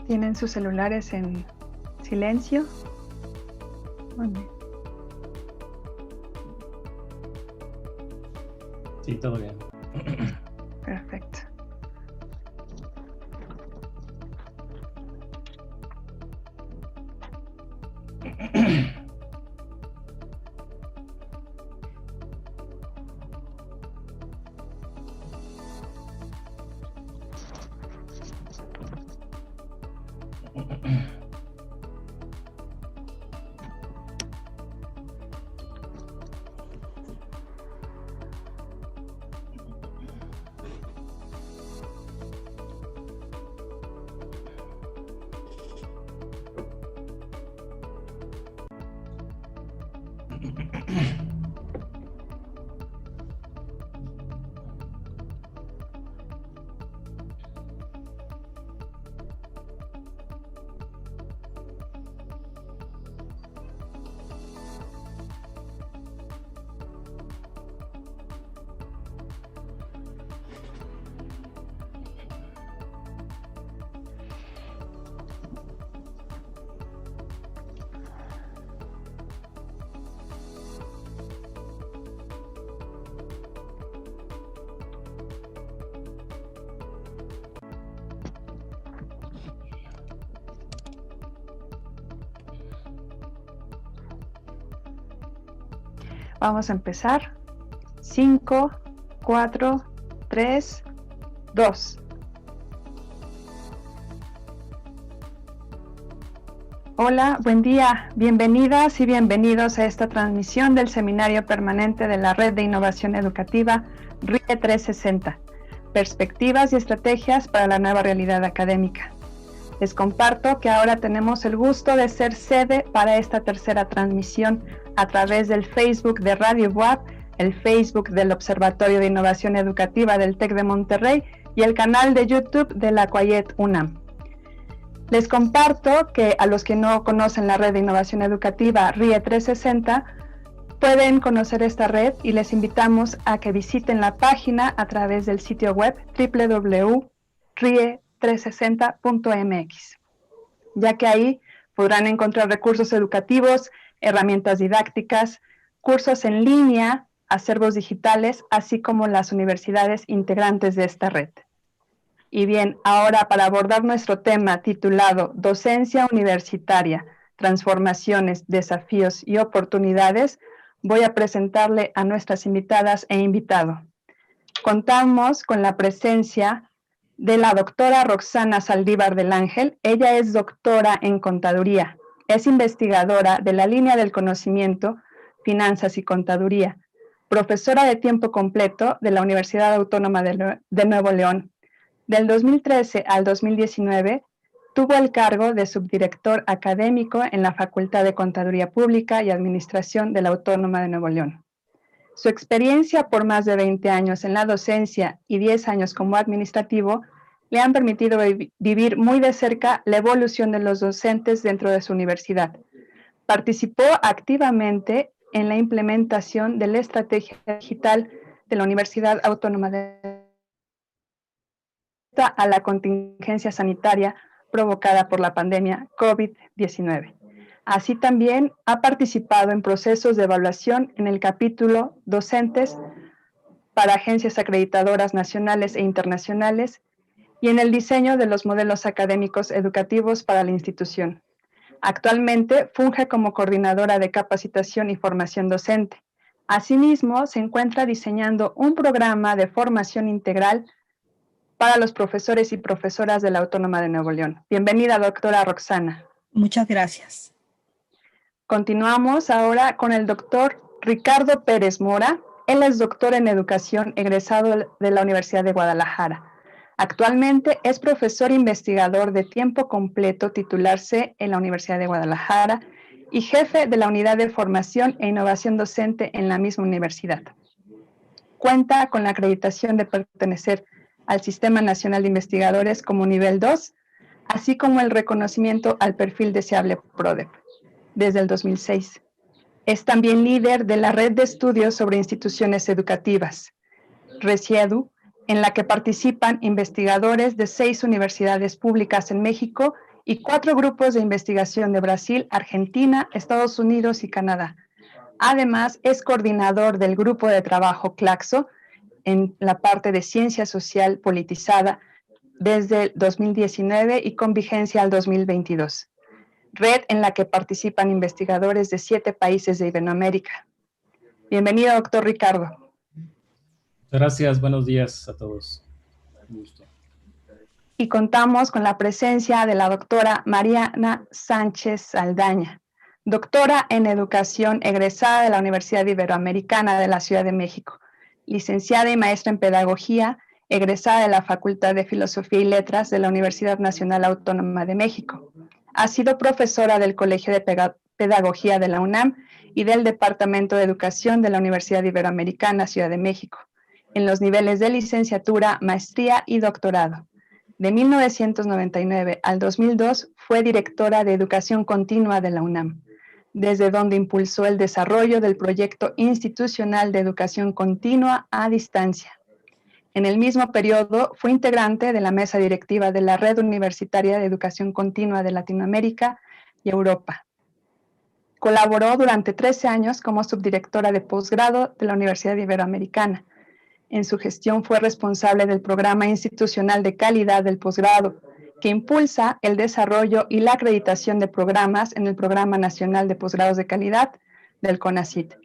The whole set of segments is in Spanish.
¿Tienen sus celulares en silencio? Muy bien. Sí, todo bien. Perfecto. Vamos a empezar. 5, 4, 3, 2. Hola, buen día. Bienvenidas y bienvenidos a esta transmisión del Seminario Permanente de la Red de Innovación Educativa RIE 360, Perspectivas y Estrategias para la Nueva Realidad Académica. Les comparto que ahora tenemos el gusto de ser sede para esta tercera transmisión a través del Facebook de Radio UAP, el Facebook del Observatorio de Innovación Educativa del TEC de Monterrey y el canal de YouTube de la CUAYET UNAM. Les comparto que a los que no conocen la red de innovación educativa RIE 360, pueden conocer esta red y les invitamos a que visiten la página a través del sitio web www.rie360.mx, ya que ahí podrán encontrar recursos educativos, herramientas didácticas, cursos en línea, acervos digitales, así como las universidades integrantes de esta red. Y bien, ahora para abordar nuestro tema titulado Docencia Universitaria, Transformaciones, Desafíos y Oportunidades, voy a presentarle a nuestras invitadas e invitado. Contamos con la presencia de la doctora Roxana Saldívar del Ángel. Ella es doctora en Contaduría, es investigadora de la línea del conocimiento, Finanzas y Contaduría, profesora de tiempo completo de la Universidad Autónoma de Nuevo León. Del 2013 al 2019, tuvo el cargo de subdirector académico en la Facultad de Contaduría Pública y Administración de la Autónoma de Nuevo León. Su experiencia por más de 20 años en la docencia y 10 años como administrativo le han permitido vivir muy de cerca la evolución de los docentes dentro de su universidad. Participó activamente en la implementación de la estrategia digital de la Universidad Autónoma de a la contingencia sanitaria provocada por la pandemia COVID-19. Así también ha participado en procesos de evaluación en el capítulo Docentes para agencias acreditadoras nacionales e internacionales y en el diseño de los modelos académicos educativos para la institución. Actualmente funge como coordinadora de capacitación y formación docente. Asimismo, se encuentra diseñando un programa de formación integral para los profesores y profesoras de la Autónoma de Nuevo León. Bienvenida, doctora Roxana. Muchas gracias. Continuamos ahora con el doctor Ricardo Pérez Mora. Él es doctor en educación egresado de la Universidad de Guadalajara. Actualmente es profesor investigador de tiempo completo titular C en la Universidad de Guadalajara y jefe de la Unidad de Formación e Innovación Docente en la misma universidad. Cuenta con la acreditación de pertenecer al Sistema Nacional de Investigadores como nivel 2, así como el reconocimiento al perfil deseable PRODEP desde el 2006. Es también líder de la Red de Estudios sobre Instituciones Educativas, RECIEDU, en la que participan investigadores de 6 universidades públicas en México y 4 grupos de investigación de Brasil, Argentina, Estados Unidos y Canadá. Además, es coordinador del grupo de trabajo CLACSO en la parte de ciencia social politizada desde el 2019 y con vigencia al 2022. Red en la que participan investigadores de 7 países de Iberoamérica. Bienvenido, doctor Ricardo. Gracias, buenos días a todos. Un gusto. Y contamos con la presencia de la doctora Mariana Sánchez Saldaña, doctora en Educación egresada de la Universidad Iberoamericana de la Ciudad de México, licenciada y maestra en Pedagogía, egresada de la Facultad de Filosofía y Letras de la Universidad Nacional Autónoma de México. Ha sido profesora del Colegio de Pedagogía de la UNAM y del Departamento de Educación de la Universidad Iberoamericana Ciudad de México, en los niveles de licenciatura, maestría y doctorado. De 1999 al 2002 fue directora de Educación Continua de la UNAM, desde donde impulsó el desarrollo del proyecto institucional de educación continua a distancia. En el mismo periodo fue integrante de la mesa directiva de la Red Universitaria de Educación Continua de Latinoamérica y Europa. Colaboró durante 13 años como subdirectora de posgrado de la Universidad Iberoamericana. En su gestión fue responsable del Programa Institucional de Calidad del Posgrado, que impulsa el desarrollo y la acreditación de programas en el Programa Nacional de Posgrados de Calidad del CONACYT,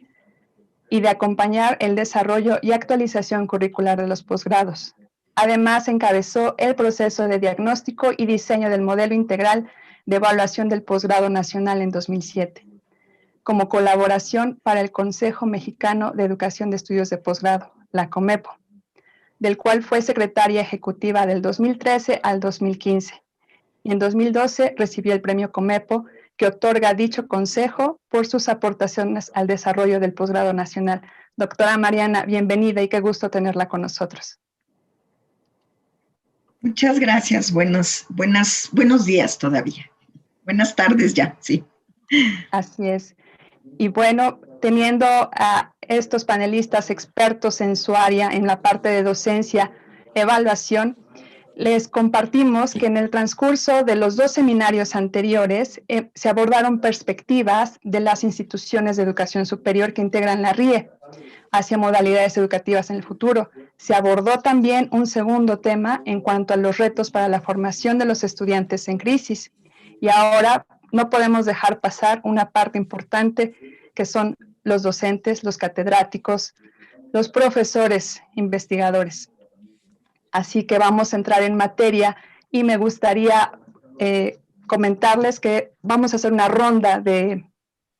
y de acompañar el desarrollo y actualización curricular de los posgrados. Además, encabezó el proceso de diagnóstico y diseño del modelo integral de evaluación del posgrado nacional en 2007, como colaboración para el Consejo Mexicano de Educación de Estudios de Posgrado, la COMEPO, del cual fue secretaria ejecutiva del 2013 al 2015. Y en 2012 recibió el premio COMEPO, que otorga dicho consejo por sus aportaciones al desarrollo del posgrado nacional. Doctora Mariana, bienvenida y qué gusto tenerla con nosotros. Muchas gracias, buenos días todavía. Buenas tardes ya, sí. Así es. Y bueno, teniendo a estos panelistas expertos en su área, en la parte de docencia, evaluación, les compartimos que en el transcurso de los 2 seminarios anteriores se abordaron perspectivas de las instituciones de educación superior que integran la RIE hacia modalidades educativas en el futuro. Se abordó también un segundo tema en cuanto a los retos para la formación de los estudiantes en crisis. Y ahora no podemos dejar pasar una parte importante que son los docentes, los catedráticos, los profesores, investigadores. Así que vamos a entrar en materia y me gustaría comentarles que vamos a hacer una ronda de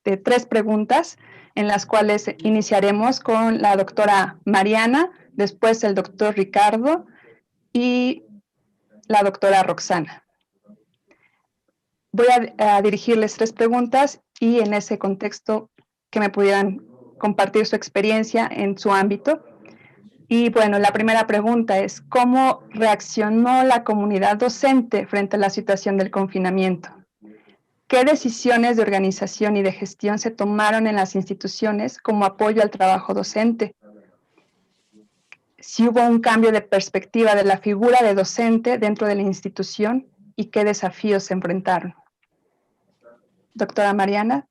3 preguntas en las cuales iniciaremos con la doctora Mariana, después el doctor Ricardo y la doctora Roxana. Voy a dirigirles 3 preguntas y en ese contexto que me pudieran compartir su experiencia en su ámbito. Y bueno, la primera pregunta es, ¿cómo reaccionó la comunidad docente frente a la situación del confinamiento? ¿Qué decisiones de organización y de gestión se tomaron en las instituciones como apoyo al trabajo docente? Si hubo un cambio de perspectiva de la figura de docente dentro de la institución y qué desafíos se enfrentaron. Doctora Mariana.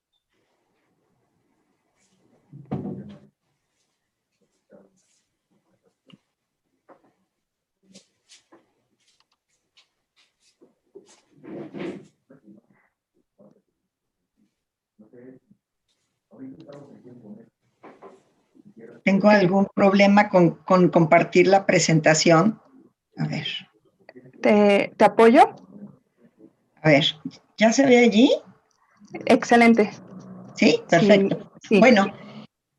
Tengo algún problema con compartir la presentación. A ver. ¿Te apoyo? A ver, ¿ya se ve allí? Excelente. Sí, perfecto. Sí. Bueno,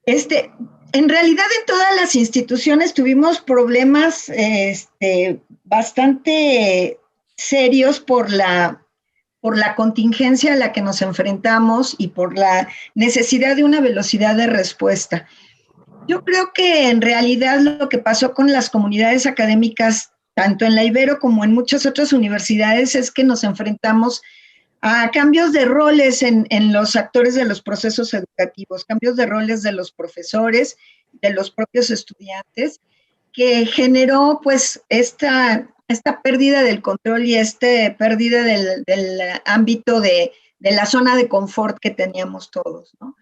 en realidad en todas las instituciones tuvimos problemas bastante serios por la contingencia a la que nos enfrentamos y por la necesidad de una velocidad de respuesta. Yo creo que en realidad lo que pasó con las comunidades académicas, tanto en la Ibero como en muchas otras universidades, es que nos enfrentamos a cambios de roles en los actores de los procesos educativos, cambios de roles de los profesores, de los propios estudiantes, que generó pues esta esta pérdida del control y pérdida del ámbito de la zona de confort que teníamos todos, ¿no?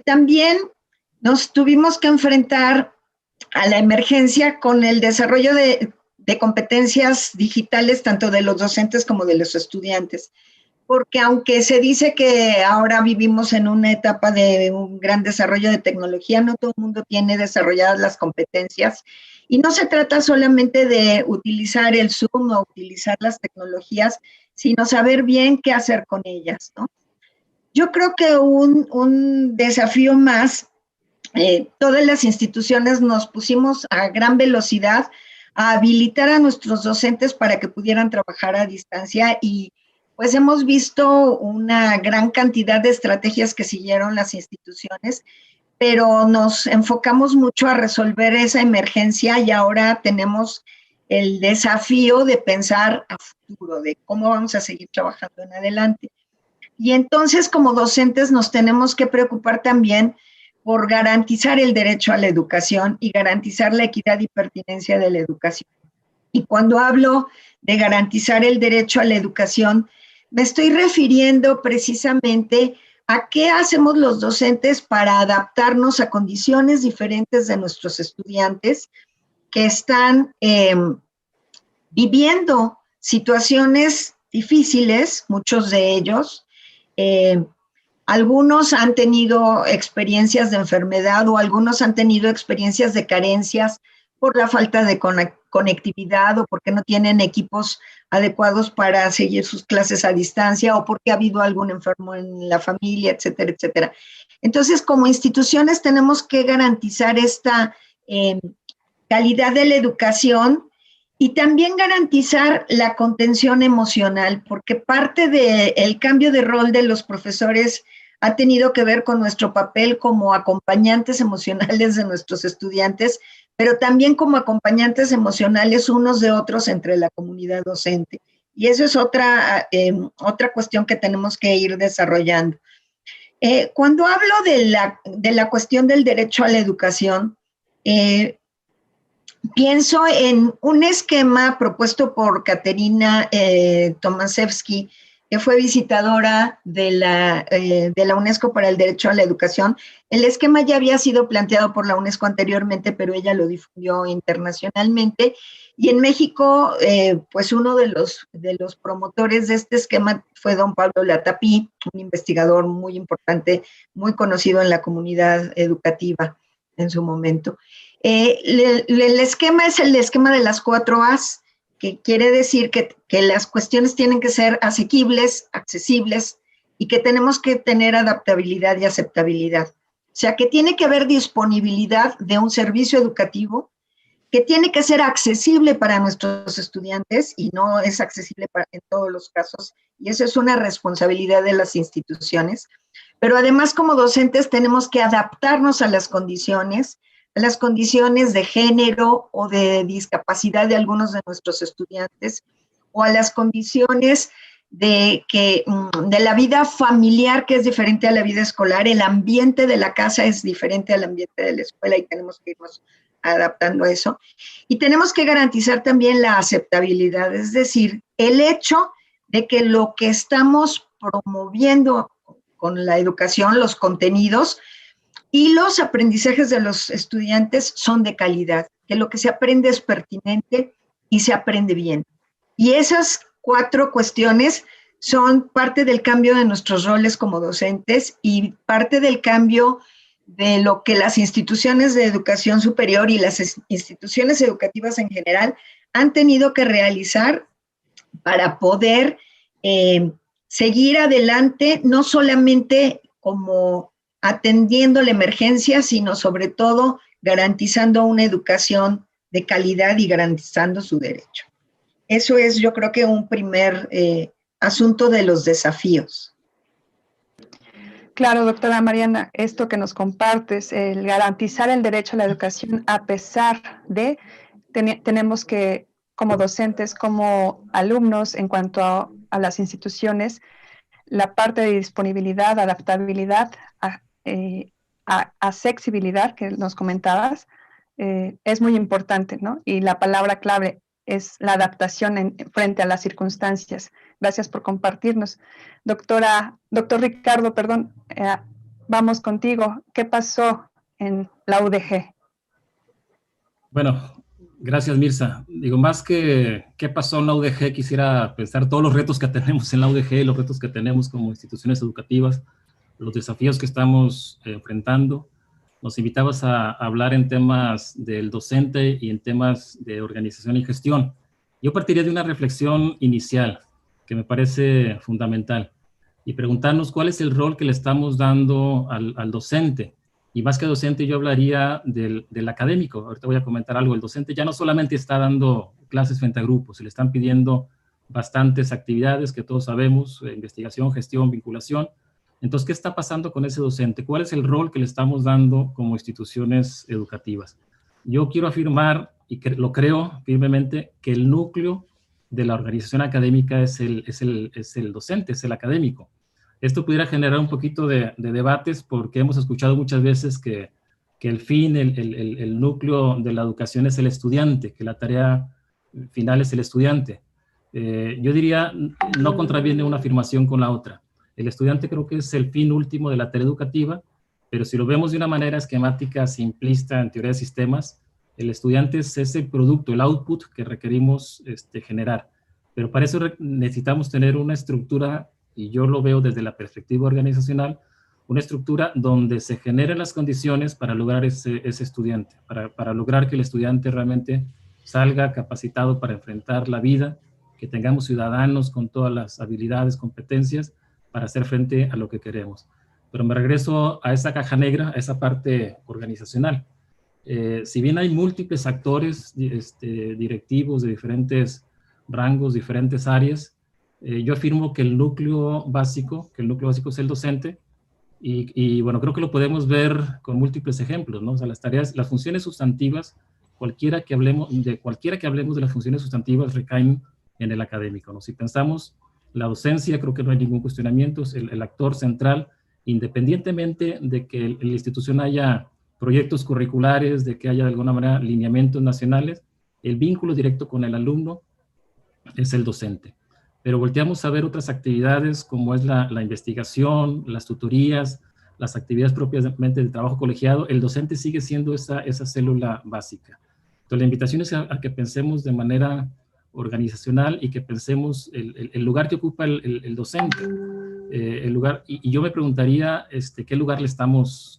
También nos tuvimos que enfrentar a la emergencia con el desarrollo de competencias digitales, tanto de los docentes como de los estudiantes. Porque aunque se dice que ahora vivimos en una etapa de un gran desarrollo de tecnología, no todo el mundo tiene desarrolladas las competencias. Y no se trata solamente de utilizar el Zoom o utilizar las tecnologías, sino saber bien qué hacer con ellas, ¿no? Yo creo que un desafío más, todas las instituciones nos pusimos a gran velocidad a habilitar a nuestros docentes para que pudieran trabajar a distancia y pues hemos visto una gran cantidad de estrategias que siguieron las instituciones, pero nos enfocamos mucho a resolver esa emergencia y ahora tenemos el desafío de pensar a futuro, de cómo vamos a seguir trabajando en adelante. Y entonces, como docentes, nos tenemos que preocupar también por garantizar el derecho a la educación y garantizar la equidad y pertinencia de la educación. Y cuando hablo de garantizar el derecho a la educación, me estoy refiriendo precisamente a qué hacemos los docentes para adaptarnos a condiciones diferentes de nuestros estudiantes que están viviendo situaciones difíciles, muchos de ellos. Algunos han tenido experiencias de enfermedad o algunos han tenido experiencias de carencias por la falta de conectividad o porque no tienen equipos adecuados para seguir sus clases a distancia o porque ha habido algún enfermo en la familia, etcétera, etcétera. Entonces, como instituciones tenemos que garantizar esta calidad de la educación y también garantizar la contención emocional, porque parte del cambio de rol de los profesores ha tenido que ver con nuestro papel como acompañantes emocionales de nuestros estudiantes, pero también como acompañantes emocionales unos de otros entre la comunidad docente. Y eso es otra cuestión que tenemos que ir desarrollando. Cuando hablo de la cuestión del derecho a la educación, pienso en un esquema propuesto por Katerina Tomaszewski, que fue visitadora de la UNESCO para el Derecho a la Educación. El esquema ya había sido planteado por la UNESCO anteriormente, pero ella lo difundió internacionalmente. Y en México, pues uno de los promotores de este esquema fue don Pablo Latapí, un investigador muy importante, muy conocido en la comunidad educativa en su momento. El esquema es el esquema de las 4 A's, que quiere decir que las cuestiones tienen que ser asequibles, accesibles y que tenemos que tener adaptabilidad y aceptabilidad. O sea, que tiene que haber disponibilidad de un servicio educativo, que tiene que ser accesible para nuestros estudiantes y no es accesible en todos los casos, y eso es una responsabilidad de las instituciones. Pero además, como docentes, tenemos que adaptarnos a las condiciones de género o de discapacidad de algunos de nuestros estudiantes, o a las condiciones de la vida familiar, que es diferente a la vida escolar. El ambiente de la casa es diferente al ambiente de la escuela y tenemos que irnos adaptando a eso. Y tenemos que garantizar también la aceptabilidad, es decir, el hecho de que lo que estamos promoviendo con la educación, los contenidos, y los aprendizajes de los estudiantes son de calidad, que lo que se aprende es pertinente y se aprende bien. Y esas 4 cuestiones son parte del cambio de nuestros roles como docentes y parte del cambio de lo que las instituciones de educación superior y las instituciones educativas en general han tenido que realizar para poder seguir adelante, no solamente como atendiendo la emergencia, sino sobre todo garantizando una educación de calidad y garantizando su derecho. Eso es, yo creo que un primer asunto de los desafíos. Claro, doctora Mariana, esto que nos compartes, el garantizar el derecho a la educación a pesar de, tenemos que, como docentes, como alumnos, en cuanto a las instituciones, la parte de disponibilidad, adaptabilidad, accesibilidad que nos comentabas, es muy importante, ¿no? Y la palabra clave es la adaptación frente a las circunstancias. Gracias por compartirnos. Doctor Ricardo, perdón, vamos contigo. ¿Qué pasó en la UDG? Bueno, gracias, Mirza. Digo, más que qué pasó en la UDG, quisiera pensar todos los retos que tenemos en la UDG, los retos que tenemos como instituciones educativas, los desafíos que estamos enfrentando. Nos invitabas a hablar en temas del docente y en temas de organización y gestión. Yo partiría de una reflexión inicial que me parece fundamental y preguntarnos cuál es el rol que le estamos dando al docente. Y más que docente, yo hablaría del académico. Ahorita voy a comentar algo. El docente ya no solamente está dando clases frente a grupos, se le están pidiendo bastantes actividades que todos sabemos, investigación, gestión, vinculación. Entonces, ¿qué está pasando con ese docente? ¿Cuál es el rol que le estamos dando como instituciones educativas? Yo quiero afirmar, y lo creo firmemente, que el núcleo de la organización académica es el docente, es el académico. Esto pudiera generar un poquito de debates porque hemos escuchado muchas veces que el fin, el núcleo de la educación es el estudiante, que la tarea final es el estudiante. Yo diría, no contraviene una afirmación con la otra. El estudiante creo que es el fin último de la tarea educativa, pero si lo vemos de una manera esquemática, simplista, en teoría de sistemas, el estudiante es ese producto, el output que requerimos generar. Pero para eso necesitamos tener una estructura, y yo lo veo desde la perspectiva organizacional, una estructura donde se generen las condiciones para lograr ese estudiante, para lograr que el estudiante realmente salga capacitado para enfrentar la vida, que tengamos ciudadanos con todas las habilidades, competencias, para hacer frente a lo que queremos. Pero me regreso a esa caja negra, a esa parte organizacional. Si bien hay múltiples actores directivos de diferentes rangos, diferentes áreas, yo afirmo que el núcleo básico es el docente, y bueno, creo que lo podemos ver con múltiples ejemplos, ¿no? O sea, las tareas, las funciones sustantivas, cualquiera que hablemos de las funciones sustantivas recaen en el académico, ¿no? Si pensamos la docencia, creo que no hay ningún cuestionamiento, es el actor central, independientemente de que en la institución haya proyectos curriculares, de que haya de alguna manera lineamientos nacionales, el vínculo directo con el alumno es el docente. Pero volteamos a ver otras actividades como es la investigación, las tutorías, las actividades propiamente del trabajo colegiado. El docente sigue siendo esa célula básica. Entonces la invitación es a que pensemos de manera organizacional y que pensemos el lugar que ocupa el docente, el lugar, y yo me preguntaría qué lugar le estamos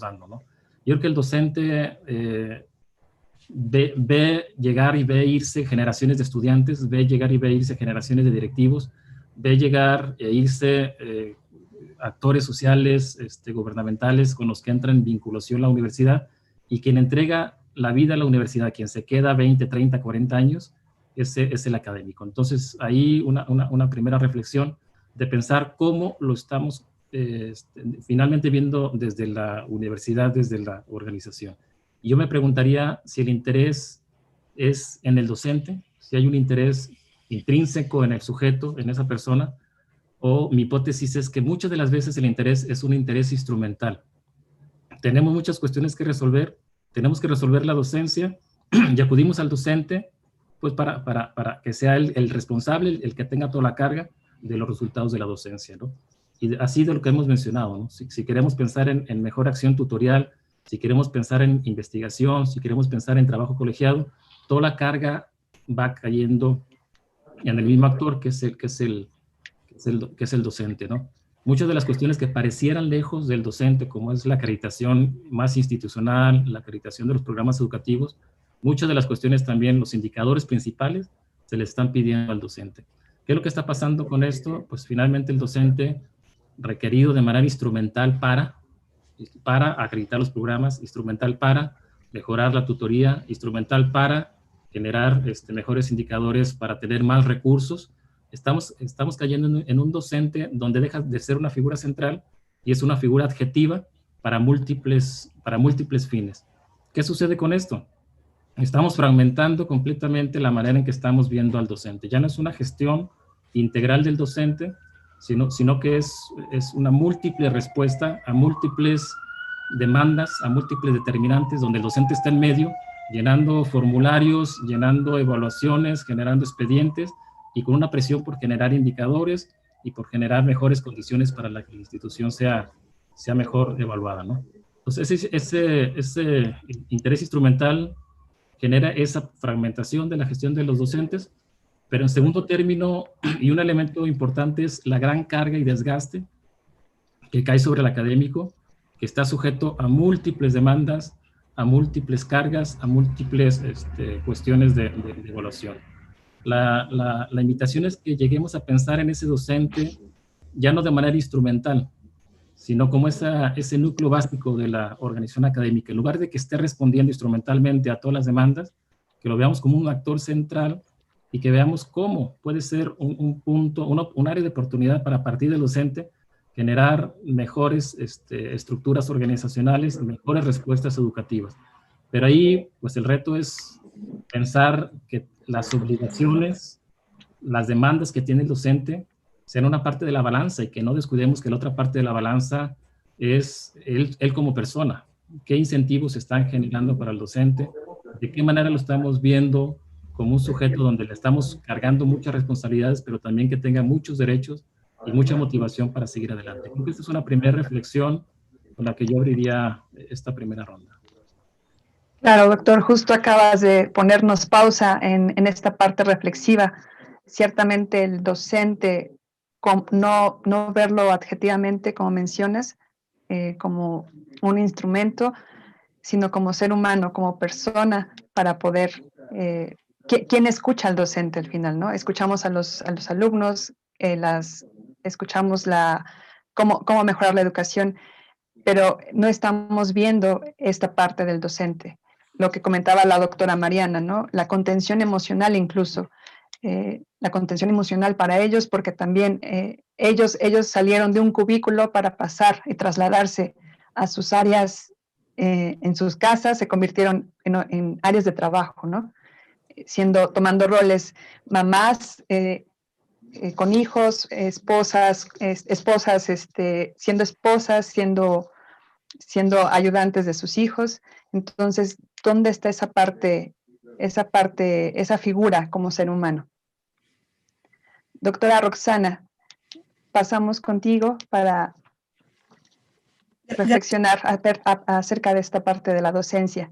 dando, ¿no? Yo creo que el docente ve llegar y ve irse generaciones de estudiantes, ve llegar y ve irse generaciones de directivos, ve llegar e irse actores sociales, gubernamentales con los que entran en vinculación a la universidad, y quien entrega la vida a la universidad, quien se queda 20, 30, 40 años, es el académico. Entonces, ahí una primera reflexión de pensar cómo lo estamos finalmente viendo desde la universidad, desde la organización. Y yo me preguntaría si el interés es en el docente, si hay un interés intrínseco en el sujeto, en esa persona, o mi hipótesis es que muchas de las veces el interés es un interés instrumental. Tenemos muchas cuestiones que resolver, tenemos que resolver la docencia y acudimos al docente pues para que sea el responsable, el que tenga toda la carga de los resultados de la docencia, ¿no? Y así de lo que hemos mencionado, ¿no? Si queremos pensar en mejor acción tutorial, si queremos pensar en investigación, si queremos pensar en trabajo colegiado, toda la carga va cayendo en el mismo actor que es el docente, ¿no? Muchas de las cuestiones que parecieran lejos del docente, como es la acreditación más institucional, la acreditación de los programas educativos, muchas de las cuestiones también, los indicadores principales, se le están pidiendo al docente. ¿Qué es lo que está pasando con esto? Pues finalmente el docente, requerido de manera instrumental para acreditar los programas, instrumental para mejorar la tutoría, instrumental para generar mejores indicadores, para tener más recursos. Estamos cayendo en un docente donde deja de ser una figura central y es una figura adjetiva para múltiples fines. ¿Qué sucede con esto? Estamos fragmentando completamente la manera en que estamos viendo al docente. Ya no es una gestión integral del docente, sino que es una múltiple respuesta a múltiples demandas, a múltiples determinantes, donde el docente está en medio llenando formularios, llenando evaluaciones, generando expedientes y con una presión por generar indicadores y por generar mejores condiciones para la que la institución sea mejor evaluada, ¿no? Entonces, ese interés instrumental genera esa fragmentación de la gestión de los docentes, pero en segundo término, y un elemento importante es la gran carga y desgaste que cae sobre el académico, que está sujeto a múltiples demandas, a múltiples cargas, a múltiples cuestiones de evaluación. La invitación es que lleguemos a pensar en ese docente ya no de manera instrumental, sino como ese núcleo básico de la organización académica. En lugar de que esté respondiendo instrumentalmente a todas las demandas, que lo veamos como un actor central y que veamos cómo puede ser un punto, un área de oportunidad para, a partir del docente, generar mejores estructuras organizacionales, mejores respuestas educativas. Pero ahí, pues el reto es pensar que las obligaciones, las demandas que tiene el docente sean una parte de la balanza y que no descuidemos que la otra parte de la balanza es él como persona. ¿Qué incentivos se están generando para el docente? ¿De qué manera lo estamos viendo como un sujeto donde le estamos cargando muchas responsabilidades, pero también que tenga muchos derechos y mucha motivación para seguir adelante? Creo que esta es una primera reflexión con la que yo abriría esta primera ronda. Claro, doctor, justo acabas de ponernos pausa en esta parte reflexiva. Ciertamente el docente, no verlo adjetivamente, como mencionas, como un instrumento, sino como ser humano, como persona, para poder... ¿quién escucha al docente al final, no? Escuchamos a los alumnos, escuchamos cómo mejorar la educación, pero no estamos viendo esta parte del docente. Lo que comentaba la doctora Mariana, ¿no? La contención emocional incluso, la contención emocional para ellos, porque también ellos salieron de un cubículo para pasar y trasladarse a sus áreas, en sus casas, se convirtieron en áreas de trabajo, ¿no? Tomando roles mamás, con hijos, esposas, siendo esposas, siendo ayudantes de sus hijos. Entonces, ¿dónde está esa figura como ser humano? Doctora Roxana, pasamos contigo para reflexionar acerca de esta parte de la docencia.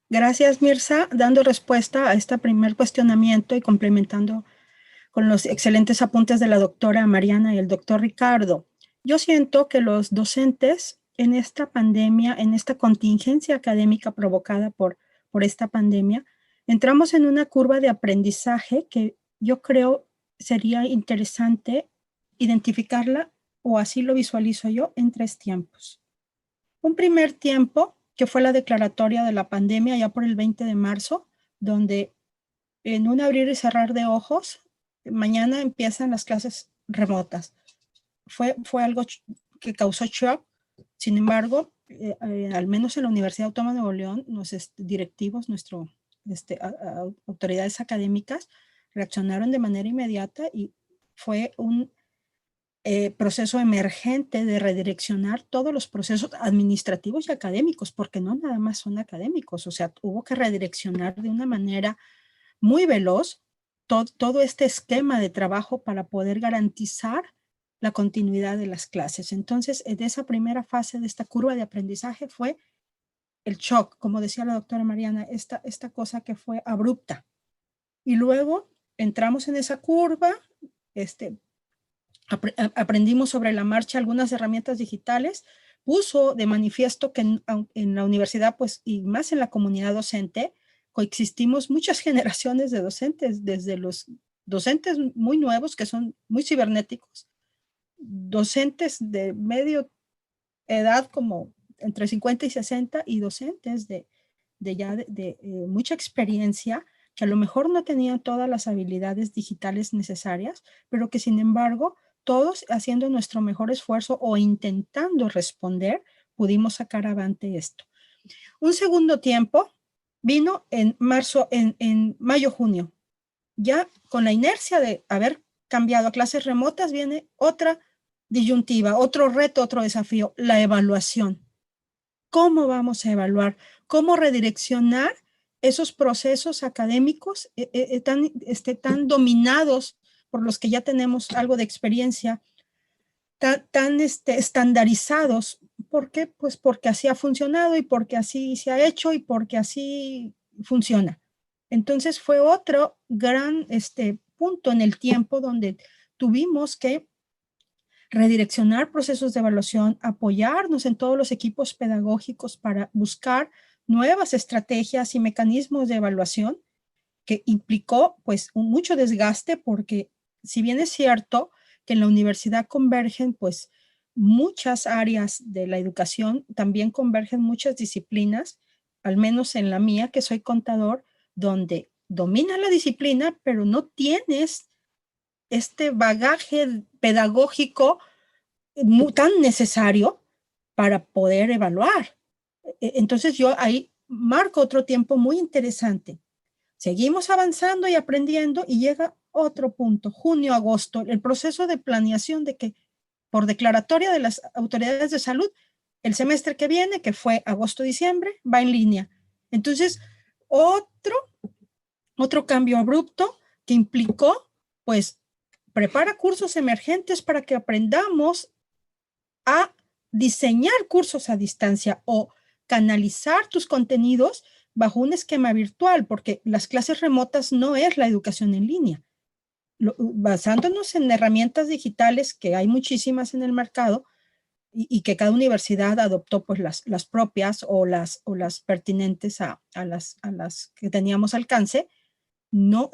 Gracias, Mirza, dando respuesta a este primer cuestionamiento y complementando con los excelentes apuntes de la doctora Mariana y el doctor Ricardo. Yo siento que los docentes en esta pandemia, en esta contingencia académica provocada por esta pandemia, entramos en una curva de aprendizaje que yo creo sería interesante identificarla, o así lo visualizo yo, en 3 tiempos. Un primer tiempo, que fue la declaratoria de la pandemia ya por el 20 de marzo, donde en un abrir y cerrar de ojos, mañana empiezan las clases remotas. Fue algo que causó shock. Sin embargo, al menos en la Universidad Autónoma de Nuevo León, los directivos, autoridades académicas reaccionaron de manera inmediata y fue un proceso emergente de redireccionar todos los procesos administrativos y académicos, porque no nada más son académicos, o sea, hubo que redireccionar de una manera muy veloz todo este esquema de trabajo para poder garantizar la continuidad de las clases. Entonces, en esa primera fase de esta curva de aprendizaje fue el shock, como decía la doctora Mariana, esta cosa que fue abrupta. Y luego entramos en esa curva, aprendimos sobre la marcha algunas herramientas digitales, puso de manifiesto que en la universidad, pues, y más en la comunidad docente, coexistimos muchas generaciones de docentes, desde los docentes muy nuevos, que son muy cibernéticos, docentes de medio edad, como entre 50 y 60, y docentes de mucha experiencia, que a lo mejor no tenían todas las habilidades digitales necesarias, pero que sin embargo, todos haciendo nuestro mejor esfuerzo o intentando responder, pudimos sacar avante esto. Un segundo tiempo vino en mayo, junio. Ya con la inercia de haber cambiado a clases remotas, viene otra disyuntiva, otro reto, otro desafío, la evaluación. ¿Cómo vamos a evaluar? ¿Cómo redireccionar esos procesos académicos tan dominados por los que ya tenemos algo de experiencia, tan estandarizados. ¿Por qué? Pues porque así ha funcionado y porque así se ha hecho y porque así funciona. Entonces fue otro gran punto en el tiempo donde tuvimos que redireccionar procesos de evaluación, apoyarnos en todos los equipos pedagógicos para buscar nuevas estrategias y mecanismos de evaluación, que implicó pues mucho desgaste, porque si bien es cierto que en la universidad convergen pues muchas áreas de la educación, también convergen muchas disciplinas, al menos en la mía, que soy contador, donde domina la disciplina, pero no tienes este bagaje pedagógico tan necesario para poder evaluar. Entonces yo ahí marco otro tiempo muy interesante. Seguimos avanzando y aprendiendo y llega otro punto, junio, agosto, el proceso de planeación de que por declaratoria de las autoridades de salud, el semestre que viene, que fue agosto-diciembre, va en línea. Entonces, otro cambio abrupto que implicó, pues, prepara cursos emergentes para que aprendamos a diseñar cursos a distancia o canalizar tus contenidos bajo un esquema virtual, porque las clases remotas no es la educación en línea. Basándonos en herramientas digitales, que hay muchísimas en el mercado, y que cada universidad adoptó pues las propias o las pertinentes a las que teníamos alcance, no,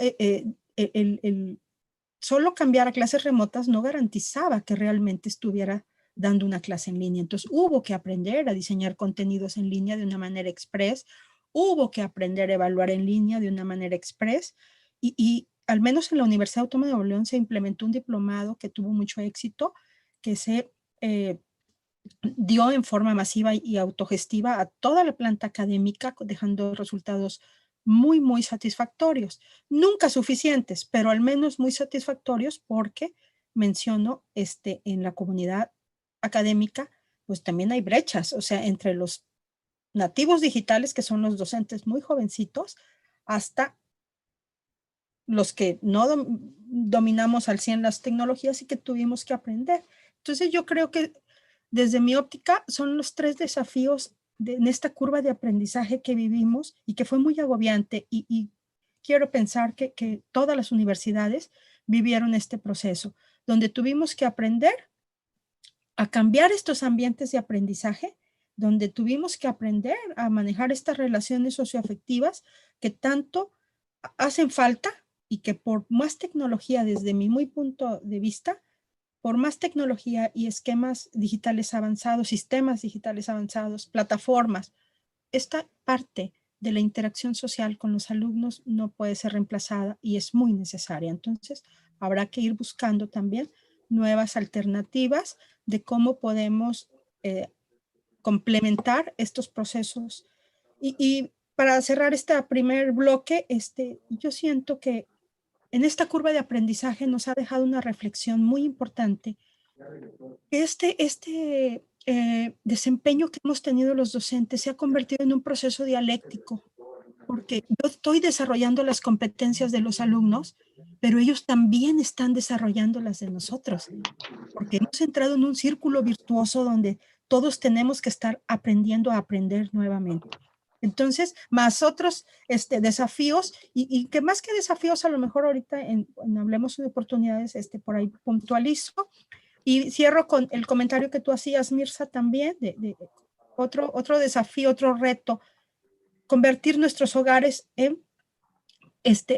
solo cambiar a clases remotas no garantizaba que realmente estuviera dando una clase en línea. Entonces hubo que aprender a diseñar contenidos en línea de una manera express, hubo que aprender a evaluar en línea de una manera express, y al menos en la Universidad Autónoma de Nuevo León se implementó un diplomado que tuvo mucho éxito, que se dio en forma masiva y autogestiva a toda la planta académica, dejando resultados muy, muy satisfactorios. Nunca suficientes, pero al menos muy satisfactorios, porque menciono en la comunidad académica, pues también hay brechas, o sea, entre los nativos digitales, que son los docentes muy jovencitos, hasta los que no dominamos al 100 las tecnologías y que tuvimos que aprender. Entonces yo creo que desde mi óptica son los 3 desafíos en esta curva de aprendizaje que vivimos y que fue muy agobiante, y quiero pensar que todas las universidades vivieron este proceso, donde tuvimos que aprender a cambiar estos ambientes de aprendizaje, donde tuvimos que aprender a manejar estas relaciones socioafectivas que tanto hacen falta, y que por más tecnología, desde mi muy punto de vista, por más tecnología y esquemas digitales avanzados, sistemas digitales avanzados, plataformas, esta parte de la interacción social con los alumnos no puede ser reemplazada y es muy necesaria. Entonces, habrá que ir buscando también nuevas alternativas de cómo podemos complementar estos procesos. Y para cerrar este primer bloque, yo siento que en esta curva de aprendizaje nos ha dejado una reflexión muy importante. Desempeño que hemos tenido los docentes se ha convertido en un proceso dialéctico, porque yo estoy desarrollando las competencias de los alumnos, pero ellos también están desarrollando las de nosotros, porque hemos entrado en un círculo virtuoso donde todos tenemos que estar aprendiendo a aprender nuevamente. Entonces, más otros desafíos, y que más que desafíos, a lo mejor ahorita en Hablemos de Oportunidades, por ahí puntualizo, y cierro con el comentario que tú hacías, Mirza, también, de otro desafío, otro reto, convertir nuestros hogares en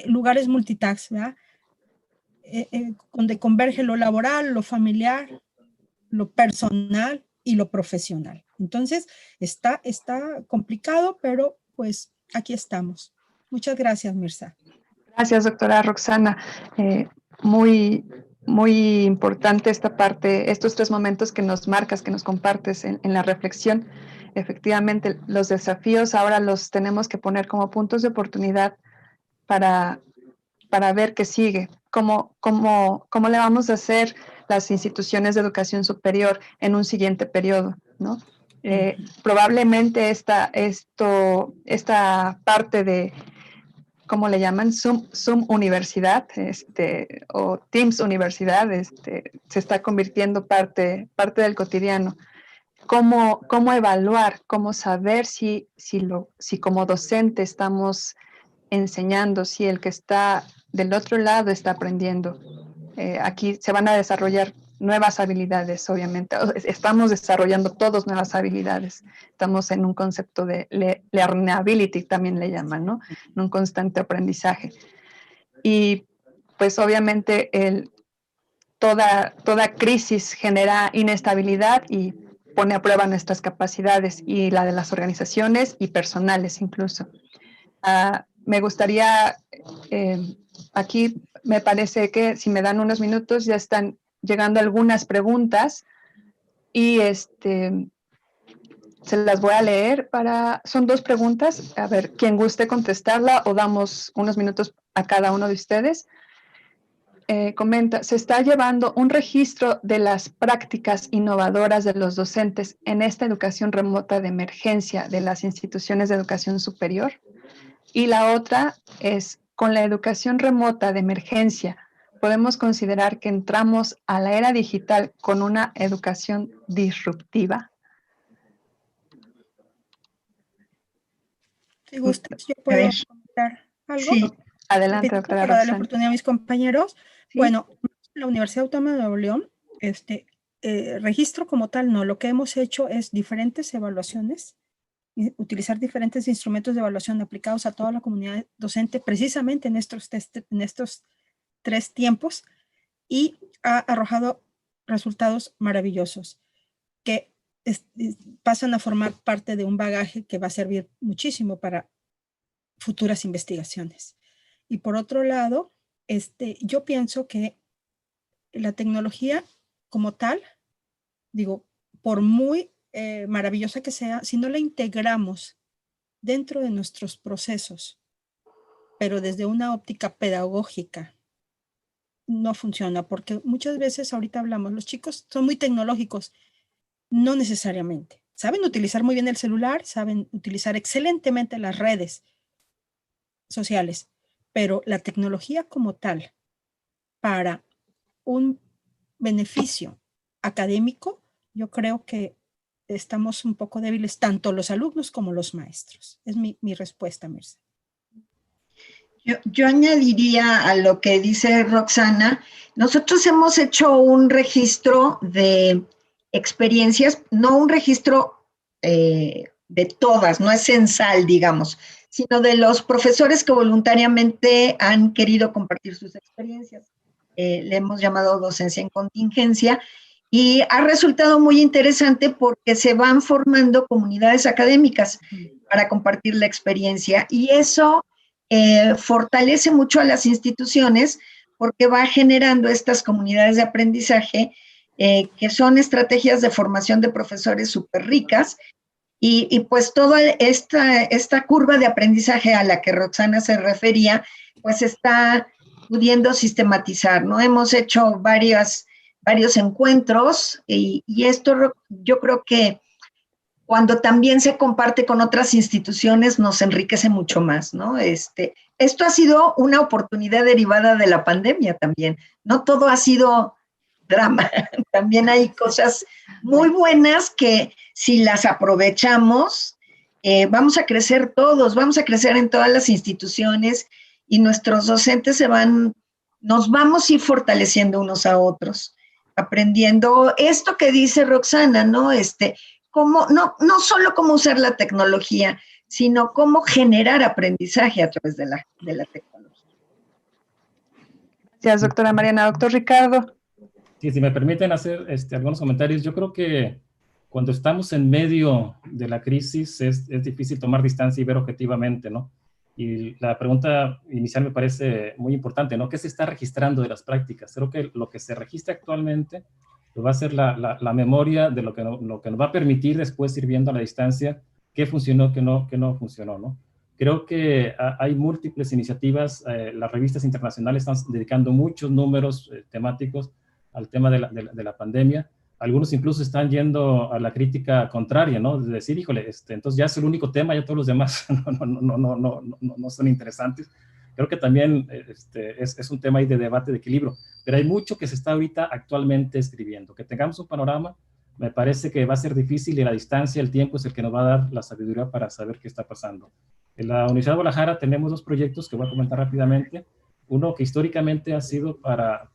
lugares multitask, ¿verdad? Donde converge lo laboral, lo familiar, lo personal y lo profesional. Entonces, está complicado, pero pues aquí estamos. Muchas gracias, Mirza. Gracias, doctora Roxana. Muy importante esta parte, estos 3 momentos que nos marcas, que nos compartes en la reflexión. Efectivamente, los desafíos ahora los tenemos que poner como puntos de oportunidad para ver qué sigue, cómo le vamos a hacer las instituciones de educación superior en un siguiente periodo, ¿no? Probablemente esta parte de, ¿cómo le llaman? Zoom Universidad, o Teams Universidad, se está convirtiendo parte del cotidiano. ¿Cómo evaluar, cómo saber si como docente estamos enseñando, si el que está del otro lado está aprendiendo? Aquí se van a desarrollar nuevas habilidades, obviamente. Estamos desarrollando todos nuevas habilidades. Estamos en un concepto de learnability, también le llaman, ¿no? En un constante aprendizaje. Y pues obviamente toda crisis genera inestabilidad y pone a prueba nuestras capacidades y la de las organizaciones y personales incluso. Me gustaría, aquí me parece que si me dan unos minutos ya están llegando algunas preguntas y se las voy a leer. Son 2 preguntas, a ver, quien guste contestarla o damos unos minutos a cada uno de ustedes. Comenta, se está llevando un registro de las prácticas innovadoras de los docentes en esta educación remota de emergencia de las instituciones de educación superior. Y la otra es, con la educación remota de emergencia, ¿podemos considerar que entramos a la era digital con una educación disruptiva? Si gustas, yo puedo comentar algo. Sí. Adelante, doctora para dar la Roxana. oportunidad a mis compañeros. ¿Sí? Bueno, la Universidad Autónoma de Nuevo León, registro como tal no. Lo que hemos hecho es diferentes evaluaciones, utilizar diferentes instrumentos de evaluación aplicados a toda la comunidad docente, precisamente en estos 3 tiempos, y ha arrojado resultados maravillosos que pasan a formar parte de un bagaje que va a servir muchísimo para futuras investigaciones. Y por otro lado, yo pienso que la tecnología como tal, digo, por muy maravillosa que sea, si no la integramos dentro de nuestros procesos, pero desde una óptica pedagógica, no funciona, porque muchas veces ahorita hablamos, los chicos son muy tecnológicos, no necesariamente. Saben utilizar muy bien el celular, saben utilizar excelentemente las redes sociales, pero la tecnología como tal, para un beneficio académico, yo creo que estamos un poco débiles, tanto los alumnos como los maestros. Es mi respuesta, Mirza. Yo añadiría a lo que dice Roxana, nosotros hemos hecho un registro de experiencias, no un registro de todas, no es censal, digamos, sino de los profesores que voluntariamente han querido compartir sus experiencias. Le hemos llamado docencia en contingencia y ha resultado muy interesante porque se van formando comunidades académicas para compartir la experiencia y eso fortalece mucho a las instituciones porque va generando estas comunidades de aprendizaje que son estrategias de formación de profesores súper ricas y pues toda esta curva de aprendizaje a la que Roxana se refería, pues está pudiendo sistematizar, ¿no? Hemos hecho varios encuentros y esto yo creo que cuando también se comparte con otras instituciones nos enriquece mucho más, ¿no? Esto ha sido una oportunidad derivada de la pandemia también. No todo ha sido drama, también hay cosas muy buenas que si las aprovechamos, vamos a crecer todos, vamos a crecer en todas las instituciones y nuestros docentes nos vamos a ir fortaleciendo unos a otros, aprendiendo esto que dice Roxana, ¿no? No solo cómo usar la tecnología, sino cómo generar aprendizaje a través de la tecnología. Gracias, doctora Mariana. Doctor Ricardo. Sí, si me permiten hacer algunos comentarios, yo creo que cuando estamos en medio de la crisis es difícil tomar distancia y ver objetivamente, ¿no? Y la pregunta inicial me parece muy importante, ¿no? ¿Qué se está registrando de las prácticas? Creo que lo que se registra actualmente va a ser la memoria de lo que nos va a permitir después ir viendo a la distancia qué funcionó, qué no funcionó, ¿no? Creo que hay múltiples iniciativas, las revistas internacionales están dedicando muchos números temáticos al tema de la pandemia. algunos incluso están yendo a la crítica contraria, ¿no? De decir, híjole, entonces ya es el único tema, ya todos los demás no son interesantes. Creo que también es un tema ahí de debate, de equilibrio, pero hay mucho que se está ahorita actualmente escribiendo. Que tengamos un panorama, me parece que va a ser difícil, y la distancia, el tiempo es el que nos va a dar la sabiduría para saber qué está pasando. En la Universidad de Guadalajara tenemos dos proyectos que voy a comentar rápidamente. Uno que históricamente ha sido para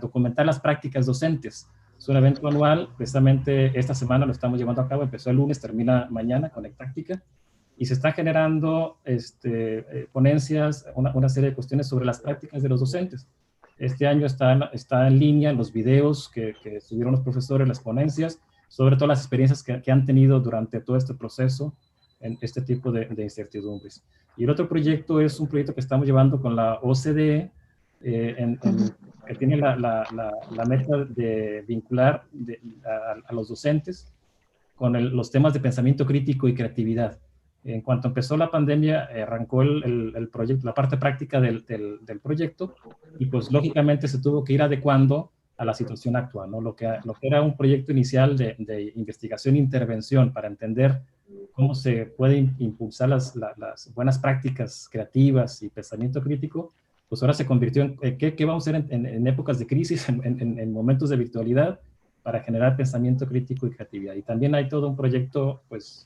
documentar las prácticas docentes. Es un evento anual, precisamente esta semana lo estamos llevando a cabo, empezó el lunes, termina mañana con Ectáctica, y se está generando ponencias, una serie de cuestiones sobre las prácticas de los docentes. Este año está en línea los videos que subieron los profesores, las ponencias, sobre todas las experiencias que han tenido durante todo este proceso en este tipo de incertidumbres. Y el otro proyecto es un proyecto que estamos llevando con la OCDE, que tiene la meta de vincular a los docentes con los temas de pensamiento crítico y creatividad. En cuanto empezó la pandemia, arrancó el proyecto, la parte práctica del proyecto, y pues lógicamente se tuvo que ir adecuando a la situación actual, ¿no? Lo que era un proyecto inicial de investigación e intervención para entender cómo se pueden impulsar las buenas prácticas creativas y pensamiento crítico, pues ahora se convirtió en ¿qué vamos a hacer en épocas de crisis, en momentos de virtualidad, para generar pensamiento crítico y creatividad. Y también hay todo un proyecto, pues,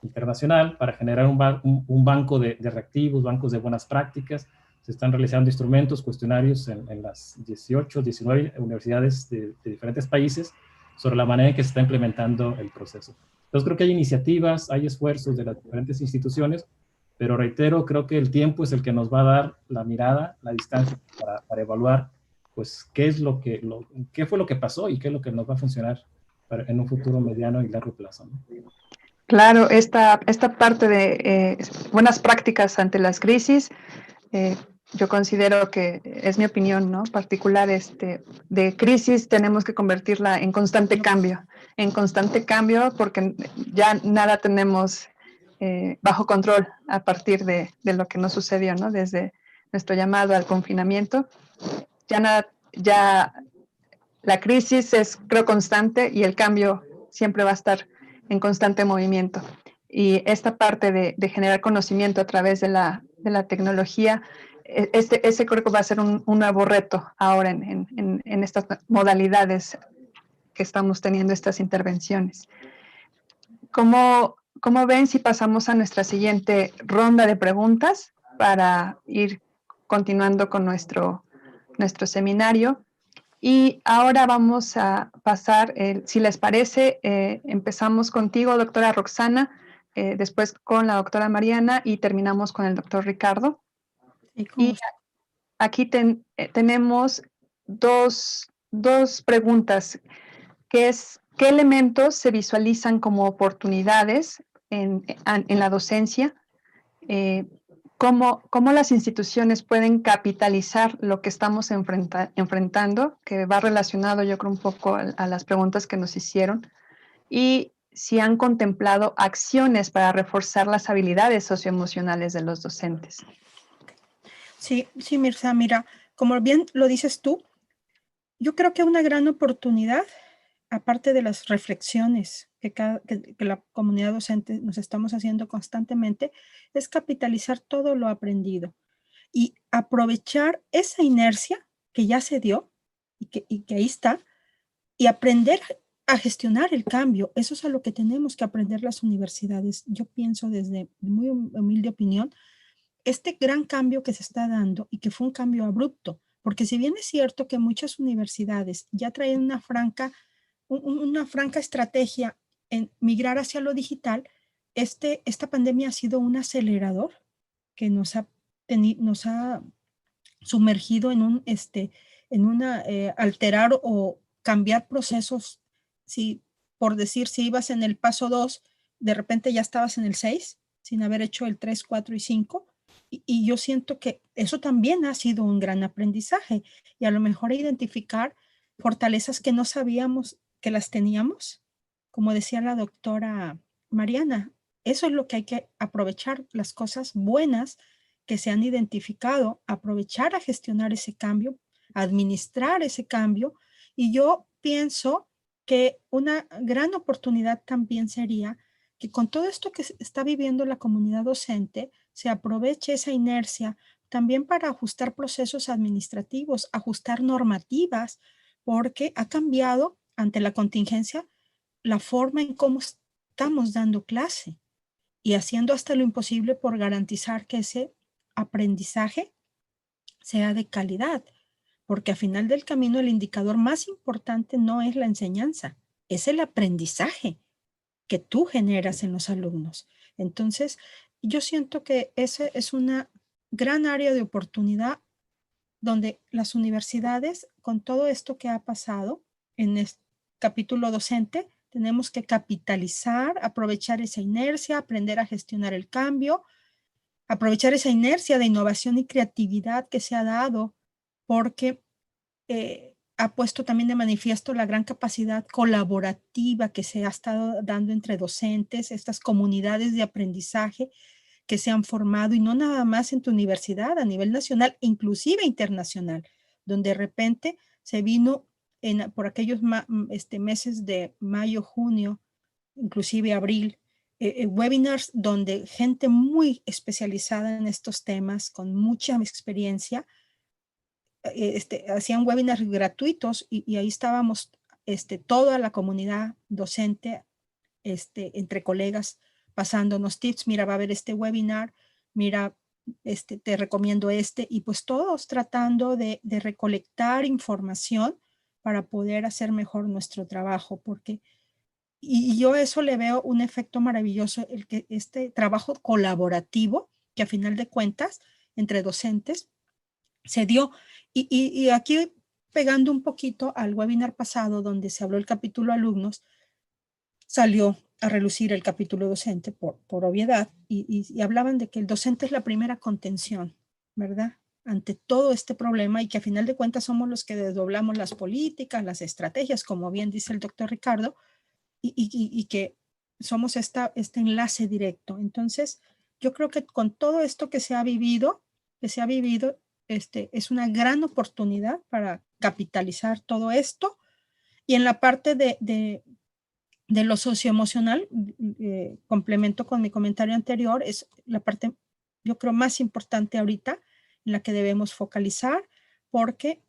internacional para generar un banco de reactivos, bancos de buenas prácticas. Se están realizando instrumentos, cuestionarios en las 18, 19 universidades de diferentes países sobre la manera en que se está implementando el proceso. Entonces creo que hay iniciativas, hay esfuerzos de las diferentes instituciones, pero reitero, creo que el tiempo es el que nos va a dar la mirada, la distancia para evaluar, pues, qué fue lo que pasó y qué es lo que nos va a funcionar en un futuro mediano y largo plazo, ¿no? Claro, esta parte de buenas prácticas ante las crisis, yo considero que es mi opinión, ¿no? Particular, de crisis tenemos que convertirla en constante cambio, porque ya nada tenemos bajo control a partir de lo que nos sucedió, ¿no? Desde nuestro llamado al confinamiento, ya la crisis es, creo, constante, y el cambio siempre va a estar en constante movimiento. Y esta parte de generar conocimiento a través de la tecnología, ese creo que va a ser un nuevo reto ahora en estas modalidades que estamos teniendo, estas intervenciones. ¿Cómo ven si pasamos a nuestra siguiente ronda de preguntas para ir continuando con nuestro seminario? Y ahora vamos a pasar, si les parece, empezamos contigo, doctora Roxana, después con la doctora Mariana, y terminamos con el doctor Ricardo. Y aquí tenemos dos preguntas, que es, ¿qué elementos se visualizan como oportunidades en la docencia? ¿Cómo las instituciones pueden capitalizar lo que estamos enfrentando, que va relacionado, yo creo, un poco a las preguntas que nos hicieron, y si han contemplado acciones para reforzar las habilidades socioemocionales de los docentes? Sí, Mirza, mira, como bien lo dices tú, yo creo que una gran oportunidad, aparte de las reflexiones que la comunidad docente nos estamos haciendo constantemente, es capitalizar todo lo aprendido y aprovechar esa inercia que ya se dio y que ahí está, y aprender a gestionar el cambio. Eso es a lo que tenemos que aprender las universidades. Yo pienso, desde muy humilde opinión, este gran cambio que se está dando, y que fue un cambio abrupto, porque si bien es cierto que muchas universidades ya traen una franca estrategia en migrar hacia lo digital, esta pandemia ha sido un acelerador que nos ha sumergido en alterar o cambiar procesos. Por decir, si ibas en el paso 2, de repente ya estabas en el 6, sin haber hecho el 3, 4 y 5. Y yo siento que eso también ha sido un gran aprendizaje, y a lo mejor identificar fortalezas que no sabíamos que las teníamos, como decía la doctora Mariana. Eso es lo que hay que aprovechar, las cosas buenas que se han identificado, aprovechar a gestionar ese cambio, administrar ese cambio. Y yo pienso que una gran oportunidad también sería que con todo esto que está viviendo la comunidad docente, se aproveche esa inercia también para ajustar procesos administrativos, ajustar normativas, porque ha cambiado ante la contingencia la forma en cómo estamos dando clase y haciendo hasta lo imposible por garantizar que ese aprendizaje sea de calidad, porque al final del camino el indicador más importante no es la enseñanza, es el aprendizaje que tú generas en los alumnos. Entonces, yo siento que ese es una gran área de oportunidad donde las universidades, con todo esto que ha pasado en este capítulo docente, tenemos que capitalizar, aprovechar esa inercia, aprender a gestionar el cambio, aprovechar esa inercia de innovación y creatividad que se ha dado, porque ha puesto también de manifiesto la gran capacidad colaborativa que se ha estado dando entre docentes, estas comunidades de aprendizaje que se han formado, y no nada más en tu universidad, a nivel nacional, inclusive internacional, donde de repente se vino por aquellos meses de mayo, junio, inclusive abril, webinars donde gente muy especializada en estos temas, con mucha experiencia, hacían webinars gratuitos y ahí estábamos toda la comunidad docente, entre colegas, pasándonos tips. Mira, va a haber este webinar, mira, te recomiendo y pues todos tratando de recolectar información para poder hacer mejor nuestro trabajo, porque y yo eso le veo un efecto maravilloso, el que este trabajo colaborativo, que a final de cuentas, entre docentes, se dio. Y aquí, pegando un poquito al webinar pasado, donde se habló el capítulo alumnos, salió a relucir el capítulo docente por obviedad, y hablaban de que el docente es la primera contención, ¿verdad?, ante todo este problema, y que a final de cuentas somos los que desdoblamos las políticas, las estrategias, como bien dice el doctor Ricardo, y que somos este enlace directo. Entonces, yo creo que con todo esto que se ha vivido, es una gran oportunidad para capitalizar todo esto. Y en la parte de lo socioemocional, complemento con mi comentario anterior, es la parte, yo creo, más importante ahorita, en la que debemos focalizar, porque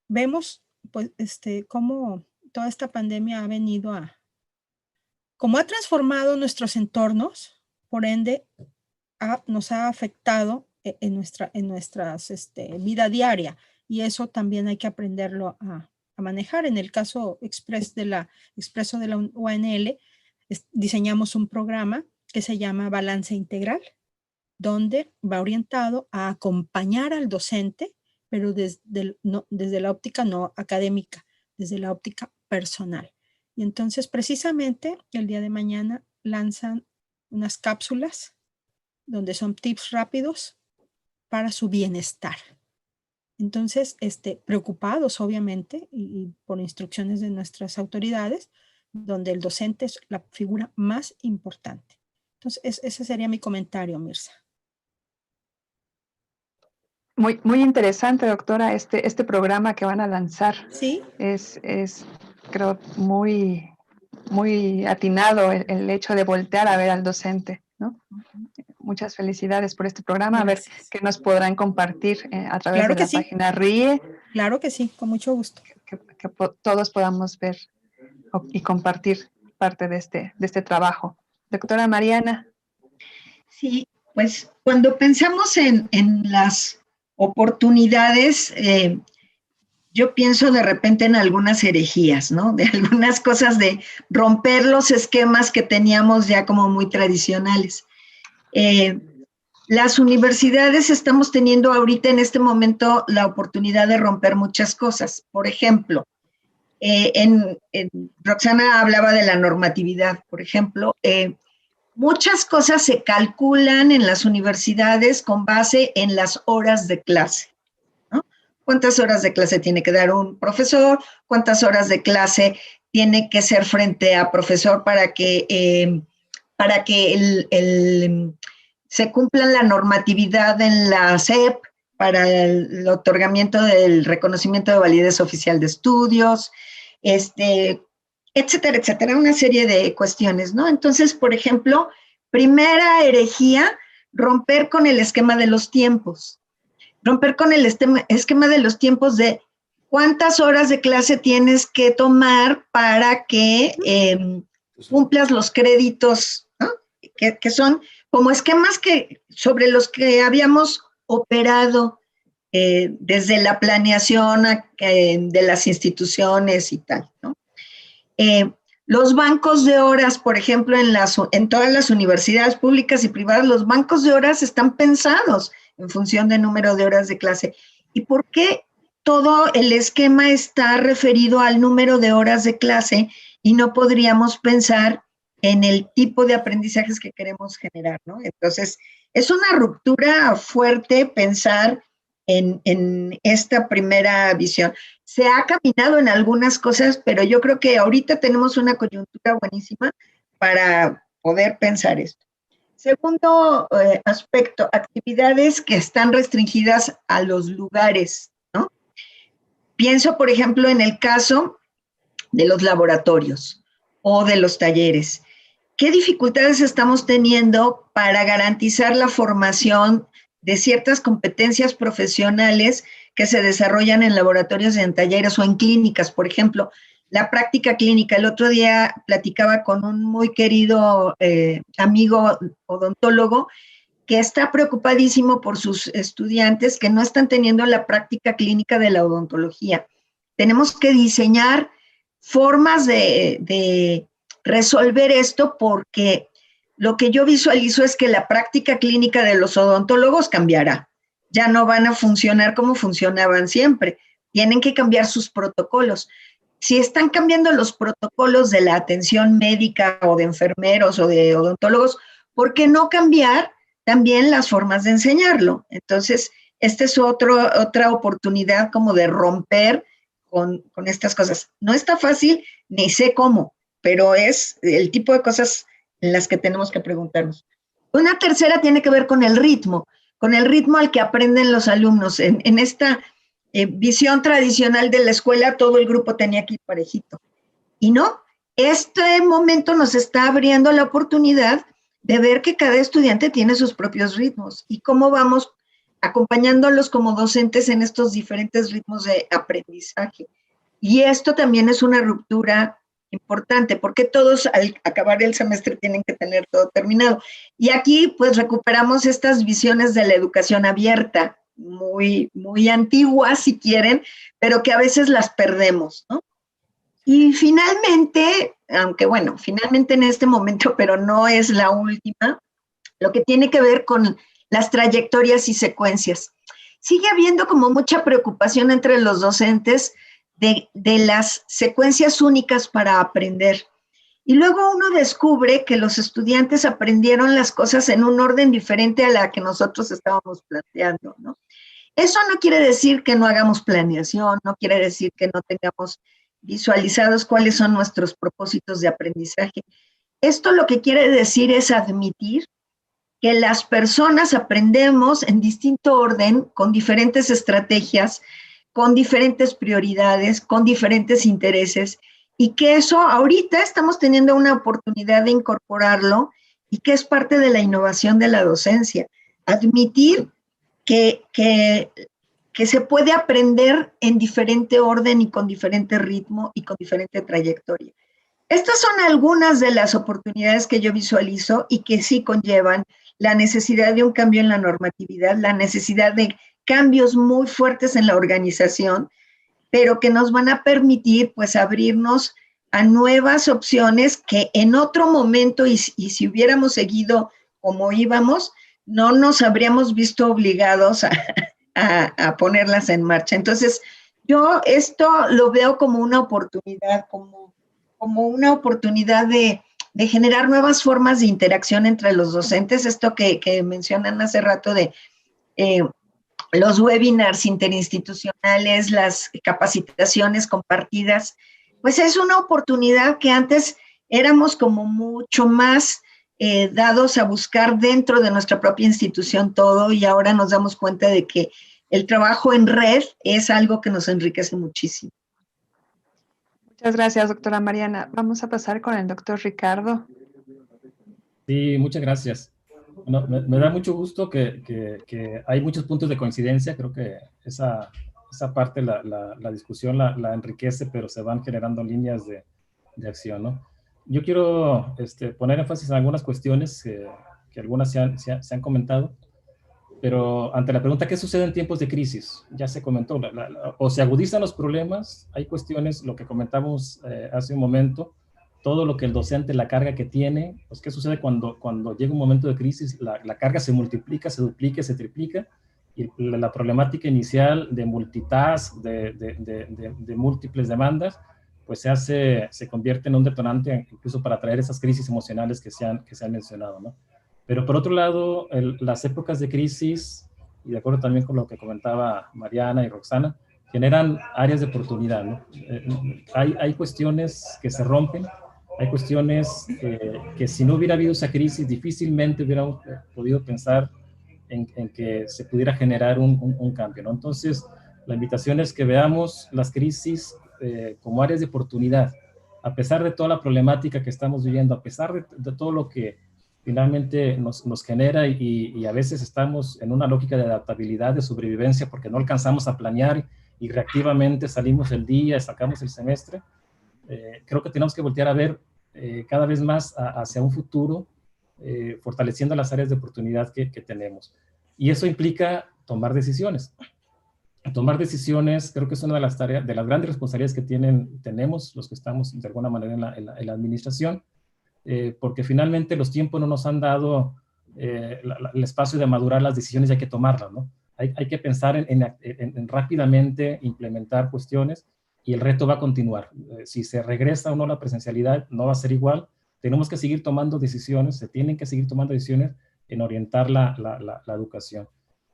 vemos pues cómo toda esta pandemia ha venido como ha transformado nuestros entornos, por ende nos ha afectado en nuestra vida diaria, y eso también hay que aprenderlo a manejar. En el caso expreso de la UANL, diseñamos un programa que se llama Balance Integral, donde va orientado a acompañar al docente, pero desde la óptica no académica, desde la óptica personal. Y entonces, precisamente, el día de mañana lanzan unas cápsulas donde son tips rápidos para su bienestar. Entonces, preocupados, obviamente, y por instrucciones de nuestras autoridades, donde el docente es la figura más importante. Entonces, ese sería mi comentario, Mirza. Muy, muy interesante, doctora, este programa que van a lanzar. Sí. Es creo, muy, muy atinado el hecho de voltear a ver al docente, ¿no? Muchas felicidades por este programa. Gracias. A ver qué nos podrán compartir a través Claro de la sí. página RIE. Claro que sí, con mucho gusto. Que todos podamos ver y compartir parte de este trabajo. Doctora Mariana. Sí, pues cuando pensamos en las oportunidades, yo pienso de repente en algunas herejías, ¿no? De algunas cosas de romper los esquemas que teníamos ya como muy tradicionales. Las universidades estamos teniendo ahorita en este momento la oportunidad de romper muchas cosas. Por ejemplo, Roxana hablaba de la normatividad, por ejemplo. Muchas cosas se calculan en las universidades con base en las horas de clase, ¿no? ¿Cuántas horas de clase tiene que dar un profesor? ¿Cuántas horas de clase tiene que ser frente a profesor para que se cumpla la normatividad en la SEP para el otorgamiento del reconocimiento de validez oficial de estudios, etcétera, etcétera, una serie de cuestiones, ¿no? Entonces, por ejemplo, primera herejía, romper con el esquema de los tiempos. Romper con el esquema de los tiempos de cuántas horas de clase tienes que tomar para que cumplas los créditos, ¿no? Que son como esquemas sobre los que habíamos operado desde la planeación de las instituciones y tal, ¿no? Los bancos de horas, por ejemplo, en todas las universidades públicas y privadas, los bancos de horas están pensados en función del número de horas de clase. ¿Y por qué todo el esquema está referido al número de horas de clase y no podríamos pensar en el tipo de aprendizajes que queremos generar, ¿no? Entonces, es una ruptura fuerte pensar en esta primera visión. Se ha caminado en algunas cosas, pero yo creo que ahorita tenemos una coyuntura buenísima para poder pensar esto. Segundo aspecto, actividades que están restringidas a los lugares, ¿no? Pienso, por ejemplo, en el caso de los laboratorios o de los talleres. ¿Qué dificultades estamos teniendo para garantizar la formación de ciertas competencias profesionales que se desarrollan en laboratorios, en talleres o en clínicas? Por ejemplo, la práctica clínica. El otro día platicaba con un muy querido amigo odontólogo que está preocupadísimo por sus estudiantes que no están teniendo la práctica clínica de la odontología. Tenemos que diseñar formas de resolver esto, porque lo que yo visualizo es que la práctica clínica de los odontólogos cambiará. Ya no van a funcionar como funcionaban siempre. Tienen que cambiar sus protocolos. Si están cambiando los protocolos de la atención médica o de enfermeros o de odontólogos, ¿por qué no cambiar también las formas de enseñarlo? Entonces, esta es otra oportunidad como de romper con estas cosas. No está fácil, ni sé cómo, pero es el tipo de cosas en las que tenemos que preguntarnos. Una tercera tiene que ver con el ritmo al que aprenden los alumnos. En esta visión tradicional de la escuela, todo el grupo tenía que ir parejito. Y no, este momento nos está abriendo la oportunidad de ver que cada estudiante tiene sus propios ritmos y cómo vamos acompañándolos como docentes en estos diferentes ritmos de aprendizaje. Y esto también es una ruptura importante, porque todos al acabar el semestre tienen que tener todo terminado. Y aquí pues recuperamos estas visiones de la educación abierta, muy, muy antiguas si quieren, pero que a veces las perdemos, ¿no? Y finalmente, aunque bueno, finalmente en este momento, pero no es la última, lo que tiene que ver con las trayectorias y secuencias. Sigue habiendo como mucha preocupación entre los docentes de las secuencias únicas para aprender. Y luego uno descubre que los estudiantes aprendieron las cosas en un orden diferente a la que nosotros estábamos planteando, ¿no? Eso no quiere decir que no hagamos planeación, no quiere decir que no tengamos visualizados cuáles son nuestros propósitos de aprendizaje. Esto lo que quiere decir es admitir que las personas aprendemos en distinto orden, con diferentes estrategias, con diferentes prioridades, con diferentes intereses, y que eso ahorita estamos teniendo una oportunidad de incorporarlo y que es parte de la innovación de la docencia. Admitir que se puede aprender en diferente orden y con diferente ritmo y con diferente trayectoria. Estas son algunas de las oportunidades que yo visualizo y que sí conllevan la necesidad de un cambio en la normatividad, la necesidad de cambios muy fuertes en la organización, pero que nos van a permitir pues abrirnos a nuevas opciones que en otro momento, y si hubiéramos seguido como íbamos, no nos habríamos visto obligados a ponerlas en marcha. Entonces, yo esto lo veo como una oportunidad, como una oportunidad de generar nuevas formas de interacción entre los docentes. Esto que mencionan hace rato de los webinars interinstitucionales, las capacitaciones compartidas, pues es una oportunidad que antes éramos como mucho más dados a buscar dentro de nuestra propia institución todo, y ahora nos damos cuenta de que el trabajo en red es algo que nos enriquece muchísimo. Muchas gracias, doctora Mariana. Vamos a pasar con el doctor Ricardo. Sí, muchas gracias. Bueno, me da mucho gusto que hay muchos puntos de coincidencia. Creo que esa parte, la discusión la enriquece, pero se van generando líneas de acción, ¿no? Yo quiero poner énfasis en algunas cuestiones que algunas se han comentado, pero ante la pregunta, ¿qué sucede en tiempos de crisis? Ya se comentó, o se agudizan los problemas, hay cuestiones, lo que comentamos hace un momento, todo lo que el docente, la carga que tiene, pues ¿qué sucede cuando llega un momento de crisis? La carga se multiplica, se duplica, se triplica, y la problemática inicial de multitask, de múltiples demandas, pues se convierte en un detonante incluso para traer esas crisis emocionales que se han mencionado, ¿no? Pero por otro lado, las épocas de crisis, y de acuerdo también con lo que comentaba Mariana y Roxana, generan áreas de oportunidad, ¿no? Hay cuestiones que se rompen, hay cuestiones que si no hubiera habido esa crisis, difícilmente hubiéramos podido pensar en que se pudiera generar un cambio, ¿no? Entonces, la invitación es que veamos las crisis como áreas de oportunidad, a pesar de toda la problemática que estamos viviendo, a pesar de todo lo que finalmente nos genera y a veces estamos en una lógica de adaptabilidad, de sobrevivencia, porque no alcanzamos a planear y reactivamente salimos el día, sacamos el semestre. Creo que tenemos que voltear a ver cada vez más hacia un futuro, fortaleciendo las áreas de oportunidad que tenemos. Y eso implica tomar decisiones. Tomar decisiones creo que es una de las tareas, de las grandes responsabilidades que tenemos los que estamos de alguna manera en la administración, porque finalmente los tiempos no nos han dado el espacio de madurar las decisiones y hay que tomarlas, ¿no? Hay que pensar en rápidamente implementar cuestiones y el reto va a continuar. Si se regresa o no la presencialidad, no va a ser igual. Tenemos que seguir tomando decisiones, se tienen que seguir tomando decisiones en orientar la educación.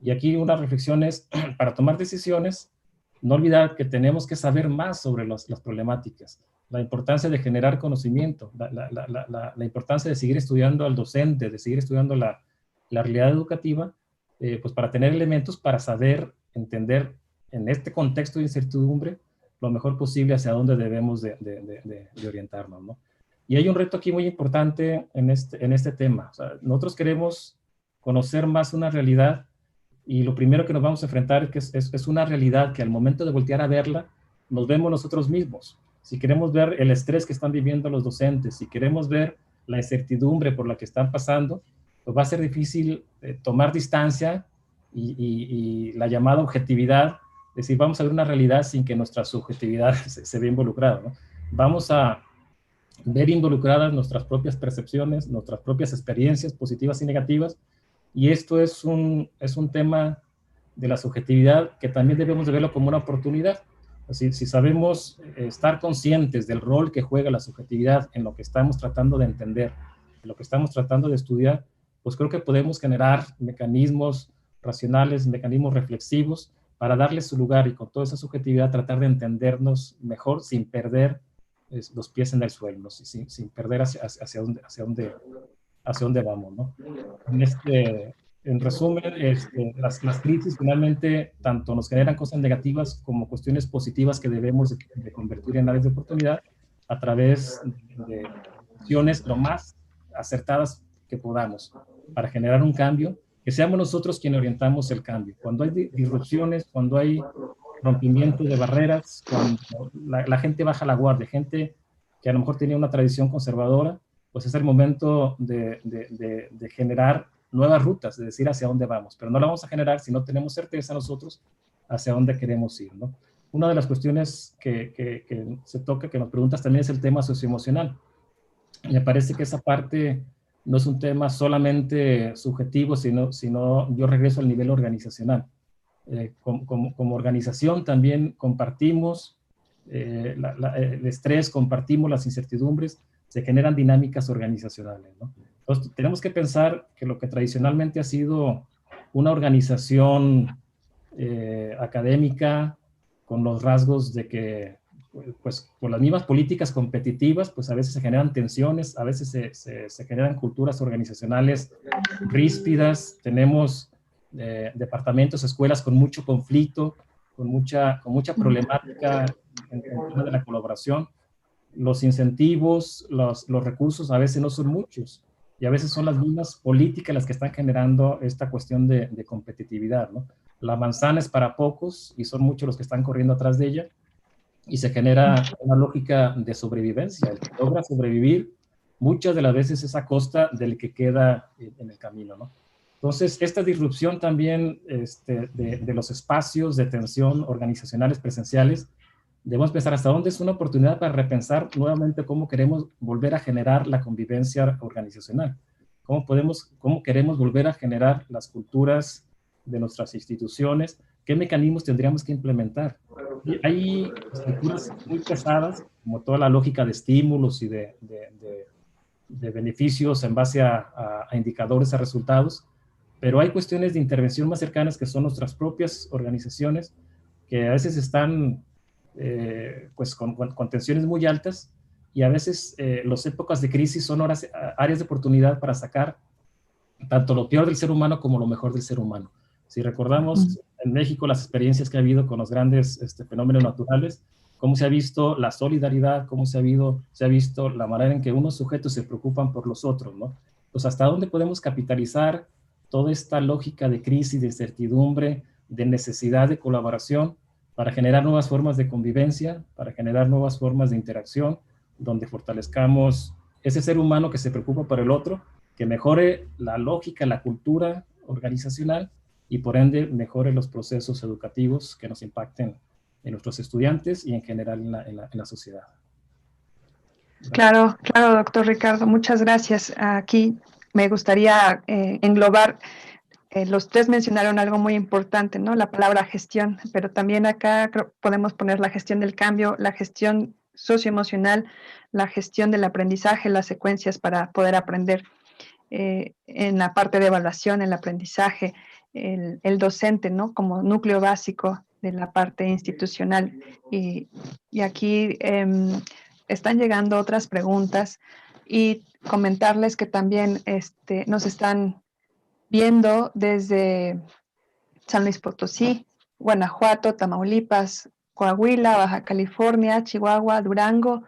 Y aquí una reflexión es, para tomar decisiones, no olvidar que tenemos que saber más sobre las problemáticas, la importancia de generar conocimiento, la importancia de seguir estudiando al docente, de seguir estudiando la realidad educativa, pues para tener elementos para saber, entender en este contexto de incertidumbre lo mejor posible hacia dónde debemos de orientarnos, ¿no? Y hay un reto aquí muy importante en este tema. O sea, nosotros queremos conocer más una realidad y lo primero que nos vamos a enfrentar es una realidad que al momento de voltear a verla, nos vemos nosotros mismos. Si queremos ver el estrés que están viviendo los docentes, si queremos ver la incertidumbre por la que están pasando, pues va a ser difícil tomar distancia y la llamada objetividad, es decir, vamos a ver una realidad sin que nuestra subjetividad se vea involucrada, ¿no? Vamos a ver involucradas nuestras propias percepciones, nuestras propias experiencias positivas y negativas, y esto es un tema de la subjetividad que también debemos de verlo como una oportunidad. Así, si sabemos estar conscientes del rol que juega la subjetividad en lo que estamos tratando de entender, en lo que estamos tratando de estudiar, pues creo que podemos generar mecanismos racionales, mecanismos reflexivos para darle su lugar y con toda esa subjetividad tratar de entendernos mejor sin perder los pies en el suelo, ¿no? sin perder hacia dónde vamos, ¿no? En resumen, las crisis finalmente tanto nos generan cosas negativas como cuestiones positivas que debemos de convertir en áreas de oportunidad a través de acciones lo más acertadas que podamos para generar un cambio, que seamos nosotros quienes orientamos el cambio. Cuando hay disrupciones, cuando hay rompimiento de barreras, cuando la gente baja la guardia, gente que a lo mejor tenía una tradición conservadora, pues es el momento de generar nuevas rutas, de decir hacia dónde vamos, pero no la vamos a generar si no tenemos certeza nosotros hacia dónde queremos ir, ¿no? Una de las cuestiones que se toca, que nos preguntas también, es el tema socioemocional. Me parece que esa parte no es un tema solamente subjetivo, sino yo regreso al nivel organizacional. Como organización también compartimos el estrés, compartimos las incertidumbres, se generan dinámicas organizacionales, ¿no? Entonces, tenemos que pensar que lo que tradicionalmente ha sido una organización académica, con los rasgos de que, pues, por las mismas políticas competitivas, pues a veces se generan tensiones, a veces se generan culturas organizacionales ríspidas, tenemos departamentos, escuelas con mucho conflicto, con mucha problemática en tema de la colaboración. Los incentivos, los recursos a veces no son muchos, y a veces son las mismas políticas las que están generando esta cuestión de competitividad, ¿no? La manzana es para pocos y son muchos los que están corriendo atrás de ella, y se genera una lógica de sobrevivencia. El que logra sobrevivir muchas de las veces es a costa del que queda en el camino, ¿no? Entonces, esta disrupción también de los espacios de tensión organizacionales presenciales, debemos pensar hasta dónde es una oportunidad para repensar nuevamente cómo queremos volver a generar la convivencia organizacional, cómo queremos volver a generar las culturas de nuestras instituciones, qué mecanismos tendríamos que implementar. Y hay estructuras muy pesadas, como toda la lógica de estímulos y de beneficios en base a indicadores, a resultados, pero hay cuestiones de intervención más cercanas que son nuestras propias organizaciones, que a veces están pues con tensiones muy altas, y a veces las épocas de crisis son áreas de oportunidad para sacar tanto lo peor del ser humano como lo mejor del ser humano. Si recordamos en México las experiencias que ha habido con los grandes fenómenos naturales, cómo se ha visto la solidaridad, cómo se ha visto la manera en que unos sujetos se preocupan por los otros, ¿no? Pues hasta dónde podemos capitalizar toda esta lógica de crisis, de incertidumbre, de necesidad de colaboración, para generar nuevas formas de convivencia, para generar nuevas formas de interacción, donde fortalezcamos ese ser humano que se preocupa por el otro, que mejore la lógica, la cultura organizacional, y por ende mejore los procesos educativos que nos impacten en nuestros estudiantes y en general en la sociedad. Claro, claro, doctor Ricardo, muchas gracias. Aquí me gustaría englobar, los tres mencionaron algo muy importante, ¿no? La palabra gestión, pero también acá podemos poner la gestión del cambio, la gestión socioemocional, la gestión del aprendizaje, las secuencias para poder aprender, en la parte de evaluación, el aprendizaje, el docente, ¿no? Como núcleo básico de la parte institucional. Y aquí están llegando otras preguntas, y comentarles que también nos están viendo desde San Luis Potosí, Guanajuato, Tamaulipas, Coahuila, Baja California, Chihuahua, Durango,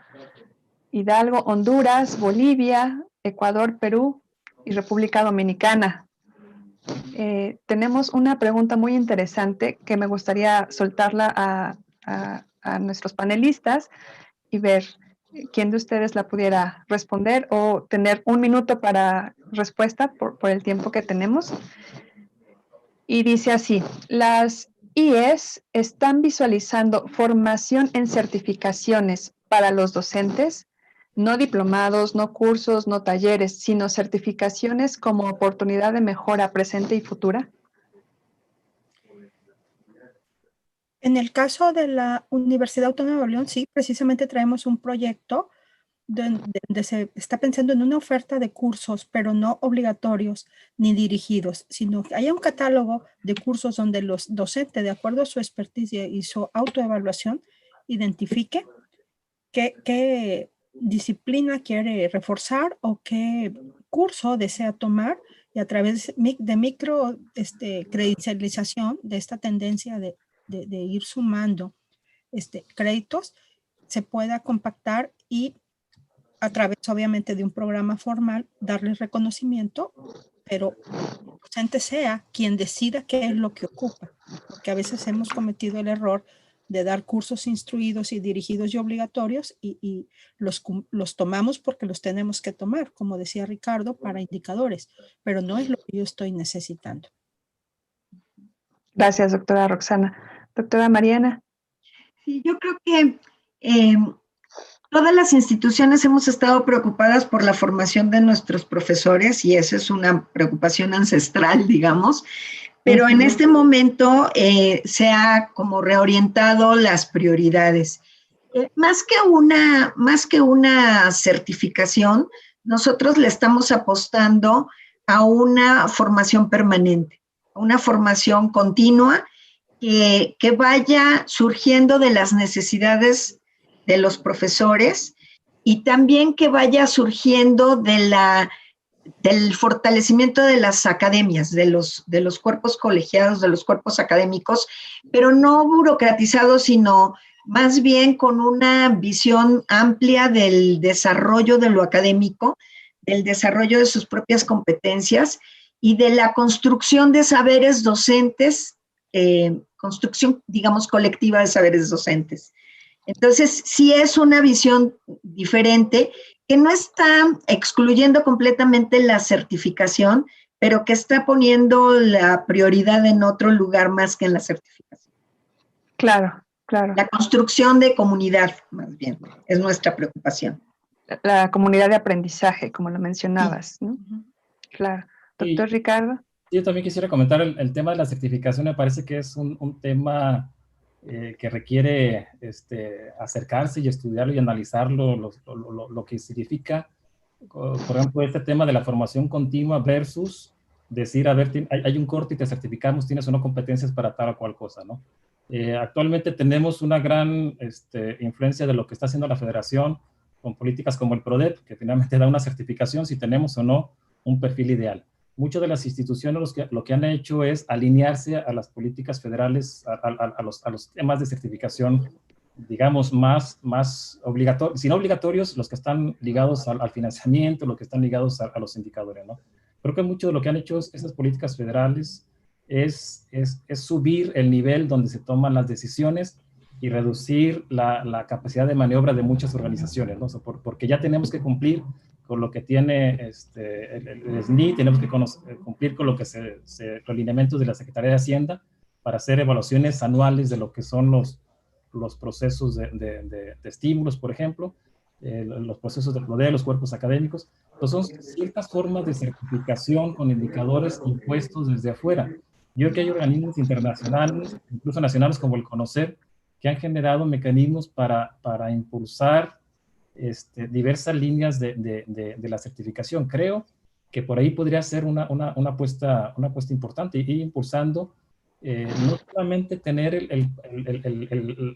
Hidalgo, Honduras, Bolivia, Ecuador, Perú y República Dominicana. Tenemos una pregunta muy interesante que me gustaría soltarla a nuestros panelistas y ver quién de ustedes la pudiera responder, o tener un minuto para respuesta por el tiempo que tenemos. Y dice así: las IES están visualizando formación en certificaciones para los docentes, no diplomados, no cursos, no talleres, sino certificaciones como oportunidad de mejora presente y futura. En el caso de la Universidad Autónoma de Nuevo León, sí, precisamente traemos un proyecto donde se está pensando en una oferta de cursos, pero no obligatorios ni dirigidos, sino que haya un catálogo de cursos donde los docentes, de acuerdo a su experticia y su autoevaluación, identifique qué disciplina quiere reforzar o qué curso desea tomar, y a través de micro credencialización de esta tendencia de ir sumando créditos, se pueda compactar y a través obviamente de un programa formal darles reconocimiento, pero el docente sea quien decida qué es lo que ocupa, porque a veces hemos cometido el error de dar cursos instruidos y dirigidos y obligatorios, y los tomamos porque los tenemos que tomar, como decía Ricardo, para indicadores, pero no es lo que yo estoy necesitando. Gracias, doctora Roxana. Doctora Mariana. Sí, yo creo que todas las instituciones hemos estado preocupadas por la formación de nuestros profesores, y esa es una preocupación ancestral, digamos, pero en este momento se ha como reorientado las prioridades. Más que una certificación, nosotros le estamos apostando a una formación permanente, a una formación continua que vaya surgiendo de las necesidades de los profesores, y también que vaya surgiendo de la del fortalecimiento de las academias, de los cuerpos colegiados, de los cuerpos académicos, pero no burocratizados, sino más bien con una visión amplia del desarrollo de lo académico, del desarrollo de sus propias competencias y de la construcción de saberes docentes, construcción, digamos, colectiva de saberes docentes. Entonces, sí es una visión diferente que no está excluyendo completamente la certificación, pero que está poniendo la prioridad en otro lugar más que en la certificación. Claro, claro. La construcción de comunidad, más bien, es nuestra preocupación. La comunidad de aprendizaje, como lo mencionabas, ¿no? Claro. Doctor Ricardo. Yo también quisiera comentar el tema de la certificación. Me parece que es un tema que requiere acercarse y estudiarlo y analizarlo, lo que significa, por ejemplo, este tema de la formación continua versus decir, a ver, hay un corte y te certificamos, tienes o no competencias para tal o cual cosa, ¿no? Actualmente tenemos una gran influencia de lo que está haciendo la federación con políticas como el PRODEP, que finalmente da una certificación si tenemos o no un perfil ideal. Muchas de las instituciones lo que han hecho es alinearse a las políticas federales, a los temas de certificación, digamos, más obligatorios, si no obligatorios, los que están ligados al financiamiento, los que están ligados a los indicadores, ¿no? Creo que mucho de lo que han hecho esas políticas federales es subir el nivel donde se toman las decisiones y reducir la capacidad de maniobra de muchas organizaciones, ¿no? O sea, porque ya tenemos que cumplir con lo que tiene el SNI, tenemos que cumplir con lo que los lineamientos de la Secretaría de Hacienda para hacer evaluaciones anuales de lo que son los procesos de estímulos, por ejemplo, los procesos de rodeo de los cuerpos académicos. Entonces son ciertas formas de certificación con indicadores impuestos desde afuera. Yo creo que hay organismos internacionales, incluso nacionales como el CONOCER, que han generado mecanismos para impulsar diversas líneas de la certificación. Creo que por ahí podría ser una apuesta importante, y impulsando no solamente tener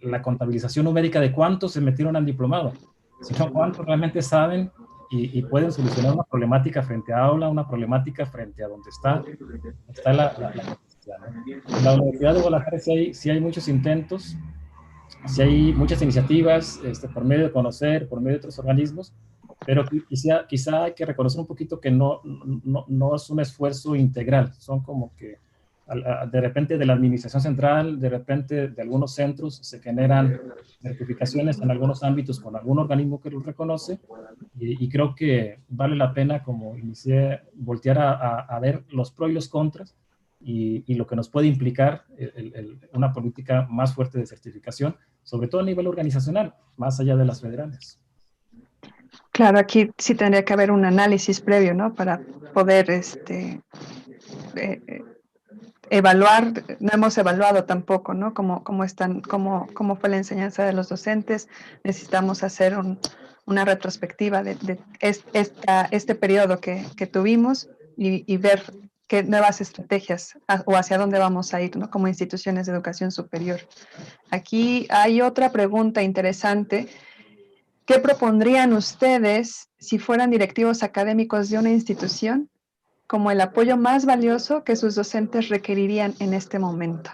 la contabilización numérica de cuántos se metieron al diplomado, sino cuántos realmente saben y pueden solucionar una problemática frente a aula, una problemática frente a donde está la necesidad, ¿no? En la Universidad de Guadalajara sí hay muchos intentos, sí hay muchas iniciativas por medio de CONOCER, por medio de otros organismos, pero quizá hay que reconocer un poquito que no es un esfuerzo integral. Son como que de repente de la administración central, de repente de algunos centros se generan certificaciones en algunos ámbitos con algún organismo que los reconoce, y creo que vale la pena, como inicié, voltear a ver los pros y los contras, y lo que nos puede implicar una política más fuerte de certificación, sobre todo a nivel organizacional, más allá de las federales. Claro, aquí sí tendría que haber un análisis previo, ¿no? Para poder evaluar. No hemos evaluado tampoco, ¿no? Cómo fue la enseñanza de los docentes. Necesitamos hacer una retrospectiva de este periodo que tuvimos y ver qué nuevas estrategias o hacia dónde vamos a ir, ¿no? Como instituciones de educación superior. Aquí hay otra pregunta interesante. ¿Qué propondrían ustedes si fueran directivos académicos de una institución como el apoyo más valioso que sus docentes requerirían en este momento?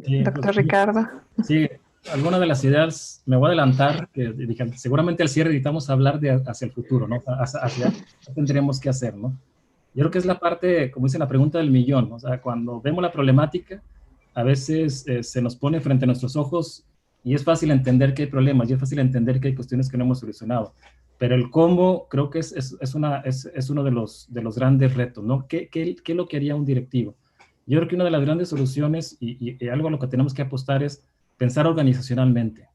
Sí, Doctor Ricardo. Sí, alguna de las ideas, me voy a adelantar, que seguramente al cierre necesitamos hablar hacia el futuro, ¿no? Hacia qué tendremos que hacer, ¿no? Yo creo que es la parte, como dice la pregunta del millón, ¿no? O sea, cuando vemos la problemática, a veces se nos pone frente a nuestros ojos y es fácil entender que hay problemas, y es fácil entender que hay cuestiones que no hemos solucionado. Pero el cómo creo que es uno de los grandes retos, ¿no? ¿Qué es lo que haría un directivo? Yo creo que una de las grandes soluciones y algo a lo que tenemos que apostar es pensar organizacionalmente.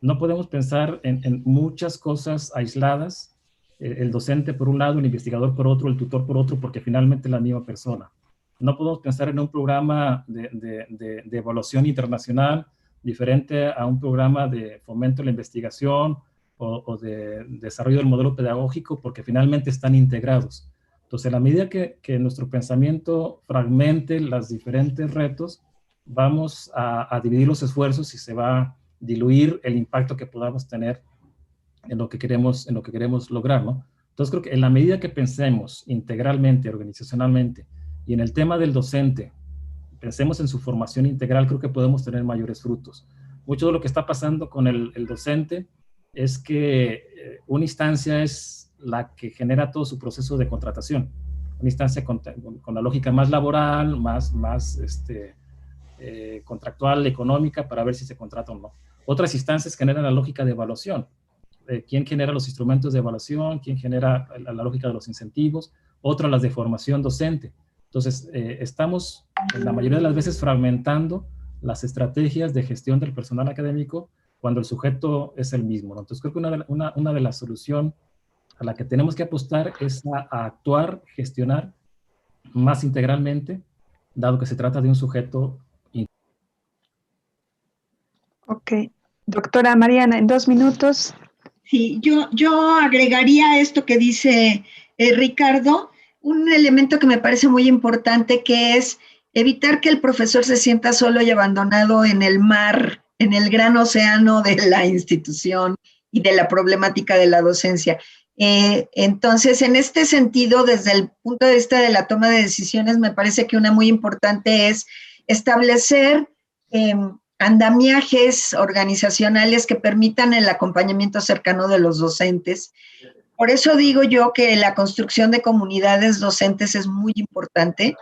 No podemos pensar en muchas cosas aisladas, el docente por un lado, el investigador por otro, el tutor por otro, porque finalmente es la misma persona. No podemos pensar en un programa de evaluación internacional diferente a un programa de fomento de la investigación o de desarrollo del modelo pedagógico, porque finalmente están integrados. Entonces, a la medida que nuestro pensamiento fragmente los diferentes retos, vamos a dividir los esfuerzos y se va a diluir el impacto que podamos tener en lo que queremos lograr, ¿no? Entonces creo que en la medida que pensemos integralmente, organizacionalmente, y en el tema del docente, pensemos en su formación integral, creo que podemos tener mayores frutos. Mucho de lo que está pasando con el docente es que una instancia es la que genera todo su proceso de contratación. Una instancia con la lógica más laboral, más contractual, económica, para ver si se contrata o no. Otras instancias generan la lógica de evaluación. ¿Quién genera los instrumentos de evaluación? ¿Quién genera la lógica de los incentivos? Otras las de formación docente. Entonces, estamos la mayoría de las veces fragmentando las estrategias de gestión del personal académico cuando el sujeto es el mismo, ¿no? Entonces, creo que una de las soluciones a la que tenemos que apostar es a actuar, gestionar más integralmente, dado que se trata de un sujeto. Ok. Doctora Mariana, en 2 minutos. Sí, yo agregaría esto que dice Ricardo, un elemento que me parece muy importante, que es evitar que el profesor se sienta solo y abandonado en el mar, en el gran océano de la institución y de la problemática de la docencia. Entonces, en este sentido, desde el punto de vista de la toma de decisiones, me parece que una muy importante es establecer andamiajes organizacionales que permitan el acompañamiento cercano de los docentes. Por eso digo yo que la construcción de comunidades docentes es muy importante,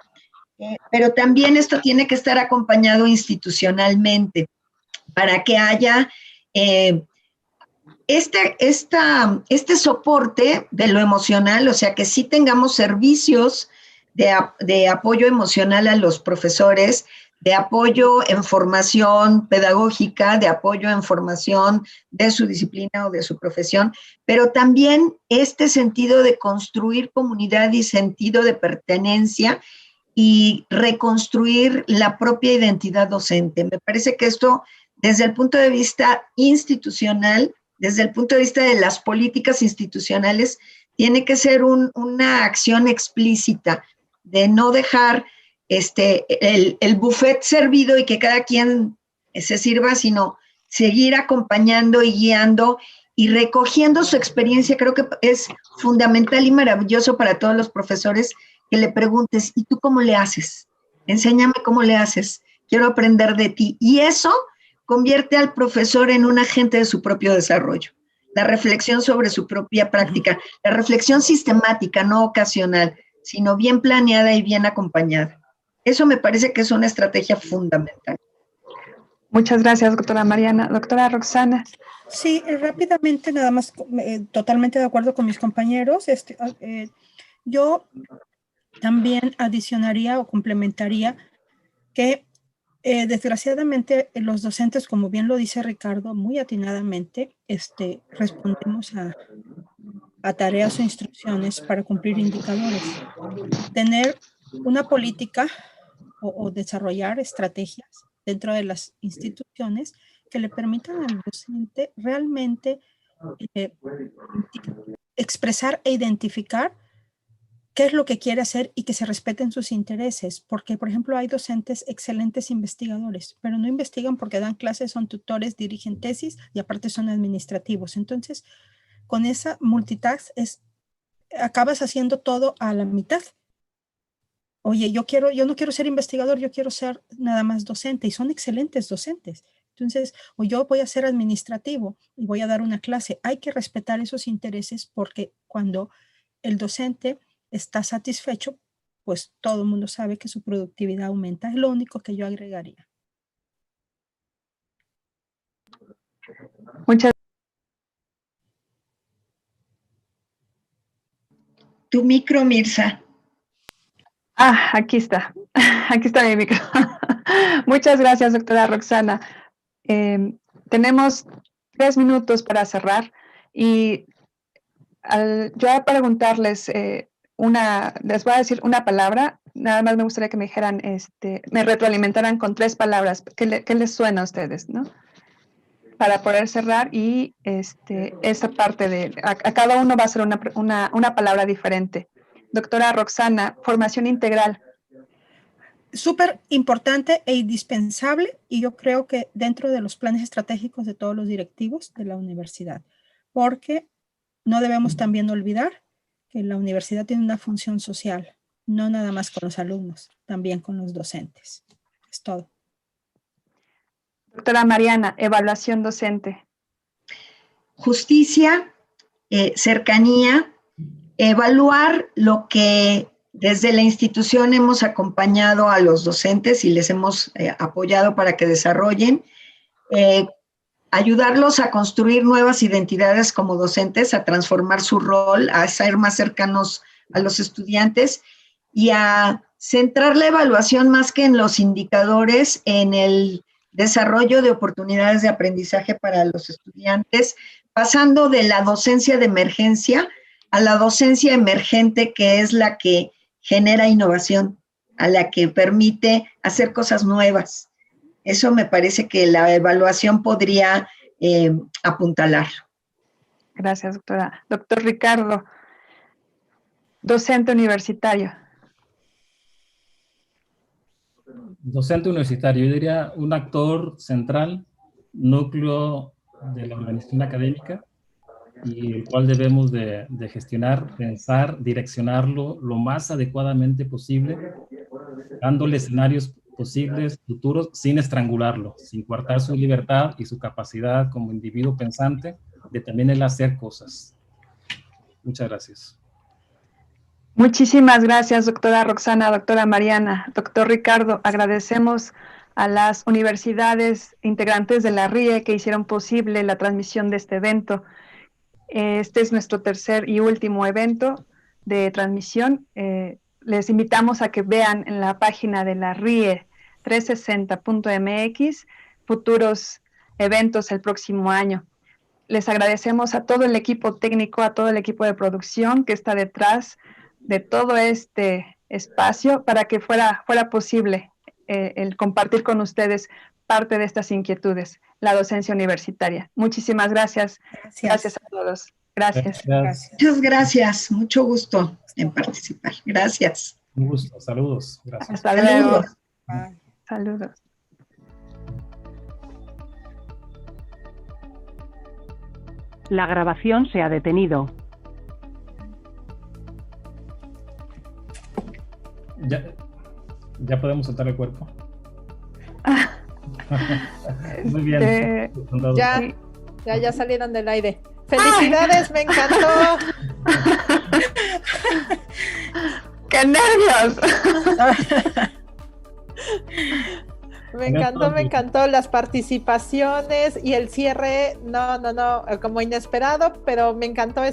pero también esto tiene que estar acompañado institucionalmente para que haya este soporte de lo emocional, o sea, que sí tengamos servicios de apoyo emocional a los profesores, de apoyo en formación pedagógica, de apoyo en formación de su disciplina o de su profesión, pero también este sentido de construir comunidad y sentido de pertenencia y reconstruir la propia identidad docente. Me parece que esto, desde el punto de vista institucional, desde el punto de vista de las políticas institucionales, tiene que ser una acción explícita de no dejar el buffet servido y que cada quien se sirva, sino seguir acompañando y guiando y recogiendo su experiencia. Creo que es fundamental y maravilloso para todos los profesores que le preguntes, ¿y tú cómo le haces? Enséñame cómo le haces. Quiero aprender de ti. Y eso convierte al profesor en un agente de su propio desarrollo. La reflexión sobre su propia práctica, la reflexión sistemática, no ocasional, sino bien planeada y bien acompañada. Eso me parece que es una estrategia fundamental. Muchas gracias, doctora Mariana. Doctora Roxana. Sí, rápidamente, nada más, totalmente de acuerdo con mis compañeros. Yo también adicionaría o complementaría que desgraciadamente los docentes, como bien lo dice Ricardo, muy atinadamente, respondemos a tareas o instrucciones para cumplir indicadores. Tener una política o desarrollar estrategias dentro de las instituciones que le permitan al docente realmente expresar e identificar qué es lo que quiere hacer y que se respeten sus intereses. Porque, por ejemplo, hay docentes excelentes investigadores, pero no investigan porque dan clases, son tutores, dirigen tesis y aparte son administrativos. Entonces, con esa multitask acabas haciendo todo a la mitad. Oye, yo no quiero ser investigador, yo quiero ser nada más docente, y son excelentes docentes. Entonces, o yo voy a ser administrativo y voy a dar una clase. Hay que respetar esos intereses porque cuando el docente está satisfecho, pues todo el mundo sabe que su productividad aumenta. Es lo único que yo agregaría. Muchas gracias. Tu micro, Mirza. Aquí está. Aquí está mi micro. Muchas gracias, doctora Roxana. Tenemos 3 minutos para cerrar y yo voy a preguntarles les voy a decir una palabra, nada más me gustaría que me dijeran, me retroalimentaran con 3 palabras. ¿Qué les suena a ustedes, no? Para poder cerrar y esa parte a cada uno va a ser una palabra diferente. Doctora Roxana, formación integral. Súper importante e indispensable, y yo creo que dentro de los planes estratégicos de todos los directivos de la universidad, porque no debemos también olvidar que la universidad tiene una función social, no nada más con los alumnos, también con los docentes. Es todo. Doctora Mariana, evaluación docente. Justicia, cercanía, evaluar lo que desde la institución hemos acompañado a los docentes y les hemos apoyado para que desarrollen, ayudarlos a construir nuevas identidades como docentes, a transformar su rol, a ser más cercanos a los estudiantes y a centrar la evaluación más que en los indicadores, en el desarrollo de oportunidades de aprendizaje para los estudiantes, pasando de la docencia de emergencia a la docencia emergente, que es la que genera innovación, a la que permite hacer cosas nuevas. Eso me parece que la evaluación podría apuntalar. Gracias, doctora. Doctor Ricardo, docente universitario. Docente universitario, yo diría un actor central, núcleo de la organización académica, y el cual debemos de gestionar, pensar, direccionarlo lo más adecuadamente posible, dándole escenarios posibles, futuros, sin estrangularlo, sin coartar su libertad y su capacidad como individuo pensante de también el hacer cosas. Muchas gracias. Muchísimas gracias, doctora Roxana, doctora Mariana, doctor Ricardo. Agradecemos a las universidades integrantes de la RIE que hicieron posible la transmisión de este evento. Este es nuestro tercer y último evento de transmisión. Les invitamos a que vean en la página de la RIE 360.mx futuros eventos el próximo año. Les agradecemos a todo el equipo técnico, a todo el equipo de producción que está detrás de todo este espacio para que fuera posible el compartir con ustedes parte de estas inquietudes, la docencia universitaria. Muchísimas gracias. Gracias a todos. Gracias. Muchas gracias. Mucho gusto en participar. Gracias. Un gusto. Saludos. Gracias. Hasta luego. Bye. Saludos. La grabación se ha detenido. Ya podemos soltar el cuerpo. Muy bien. Ya salieron del aire. ¡Felicidades! ¡Me encantó! ¡Qué nervios! Me encantó las participaciones y el cierre, no, como inesperado, pero me encantó